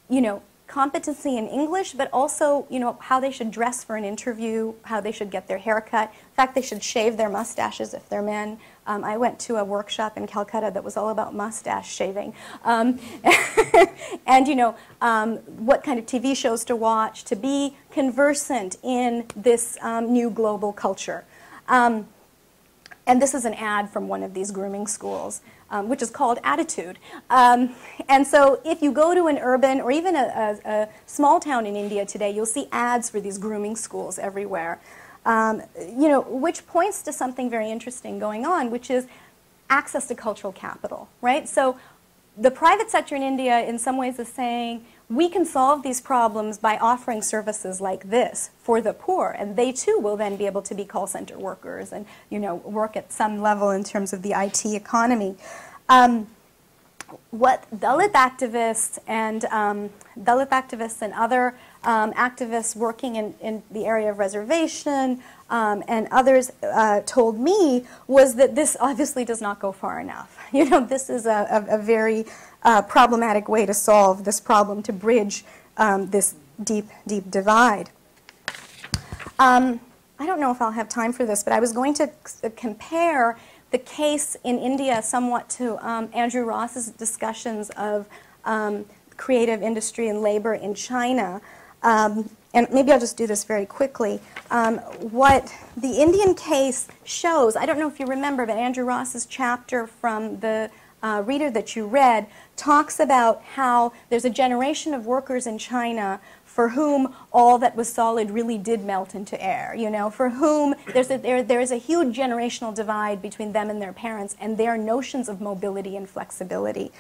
you know, competency in English, but also, you know, how they should dress for an interview, how they should get their hair cut. In fact, they should shave their mustaches if they're men. I went to a workshop in Calcutta that was all about mustache shaving. And, you know, what kind of TV shows to watch, to be conversant in this new global culture. And this is an ad from one of these grooming schools, which is called Attitude. And so if you go to an urban or even a small town in India today, you'll see ads for these grooming schools everywhere. You know, which points to something very interesting going on, which is access to cultural capital, right? So the private sector in India in some ways is saying, we can solve these problems by offering services like this for the poor, and they too will then be able to be call center workers and, you know, work at some level in terms of the IT economy. What Dalit activists and other activists working in the area of reservation and others told me was that this obviously does not go far enough. You know, this is a very problematic way to solve this problem, to bridge this deep divide. I don't know if I'll have time for this, but I was going to compare the case in India somewhat to Andrew Ross's discussions of creative industry and labor in China. And maybe I'll just do this very quickly. What the Indian case shows, I don't know if you remember, but Andrew Ross's chapter from the reader that you read talks about how there's a generation of workers in China for whom all that was solid really did melt into air, you know, for whom there's a huge generational divide between them and their parents and their notions of mobility and flexibility.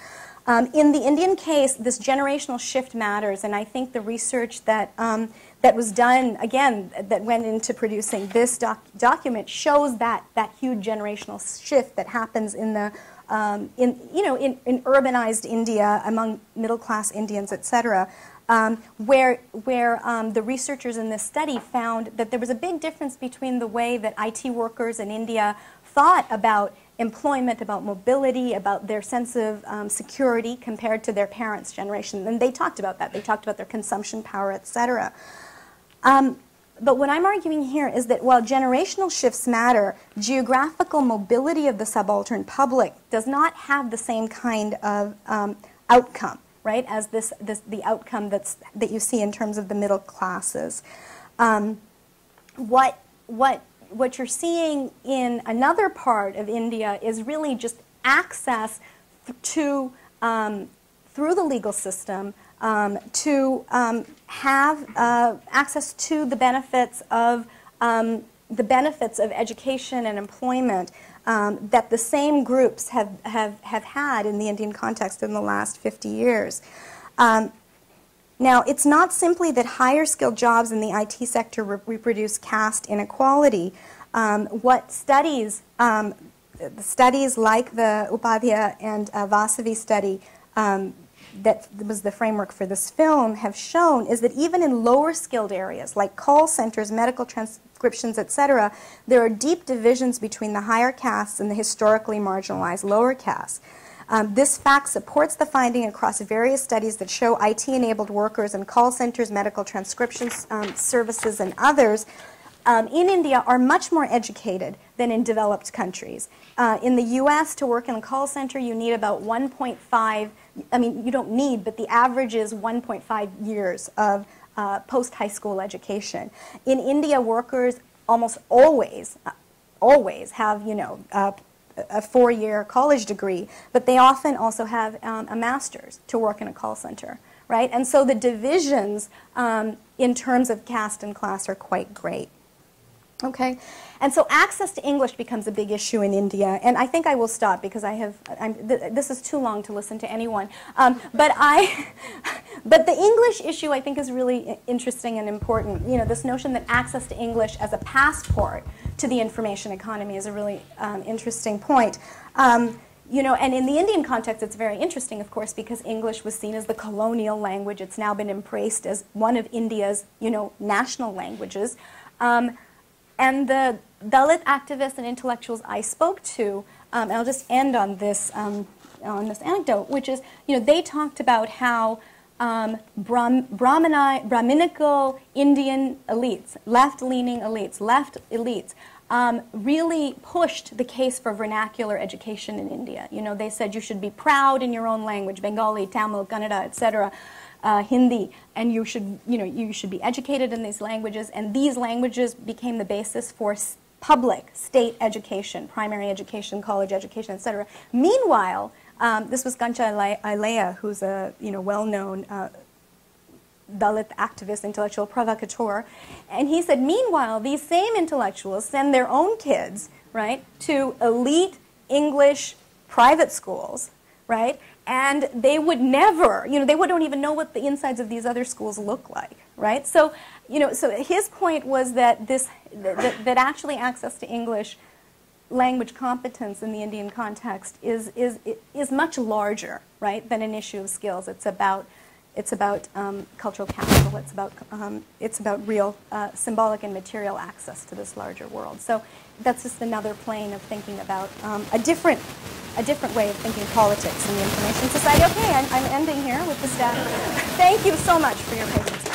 In the Indian case, this generational shift matters, and I think the research that that was done, again, that went into producing this document shows that huge generational shift that happens in the in urbanized India among middle-class Indians, etc., where the researchers in this study found that there was a big difference between the way that IT workers in India thought about employment, about mobility, about their sense of security compared to their parents' generation. And they talked about that. They talked about their consumption power, etc. But what I'm arguing here is that while generational shifts matter, geographical mobility of the subaltern public does not have the same kind of outcome, right, as the outcome that you see in terms of the middle classes. What you're seeing in another part of India is really just access to through the legal system to have access to the benefits of education and employment that the same groups have had in the Indian context in the last 50 years. Now, it's not simply that higher skilled jobs in the IT sector reproduce caste inequality. What studies like the Upadhyaya and Vasavi study that was the framework for this film have shown is that even in lower skilled areas like call centers, medical transcriptions, etc., there are deep divisions between the higher castes and the historically marginalized lower castes. This fact supports the finding across various studies that show IT-enabled workers in call centers, medical transcription services, and others in India are much more educated than in developed countries. In the US, to work in a call center, you need about 1.5, I mean, you don't need, but the average is 1.5 years of post-high school education. In India, workers almost always have, you know, a 4-year college degree, but they often also have a master's to work in a call center, right? And so the divisions in terms of caste and class are quite great. Okay, and so access to English becomes a big issue in India, and I think I will stop because this is too long to listen to anyone. But the English issue I think is really interesting and important. You know, this notion that access to English as a passport to the information economy is a really interesting point. You know, and in the Indian context, it's very interesting, of course, because English was seen as the colonial language. It's now been embraced as one of India's, you know, national languages. And the Dalit activists and intellectuals I spoke to, and I'll just end on this anecdote, which is, you know, they talked about how Brahminical Indian elites, left-leaning elites, left elites, really pushed the case for vernacular education in India. You know, they said you should be proud in your own language, Bengali, Tamil, Kannada, etc., Hindi, and you should be educated in these languages, and these languages became the basis for public state education, primary education, college education, etc. Meanwhile, this was Gancha Ilaiah, who's a well-known Dalit activist, intellectual provocateur, and he said, meanwhile, these same intellectuals send their own kids, right, to elite English private schools, right? And they would never, you know, they don't even know what the insides of these other schools look like, right? So, you know, so his point was that that actually access to English language competence in the Indian context is much larger, right, than an issue of skills. It's about cultural capital. It's about real symbolic and material access to this larger world. So that's just another plane of thinking about a different way of thinking politics in the information society. Okay, I'm ending here with the staff. Thank you so much for your patience.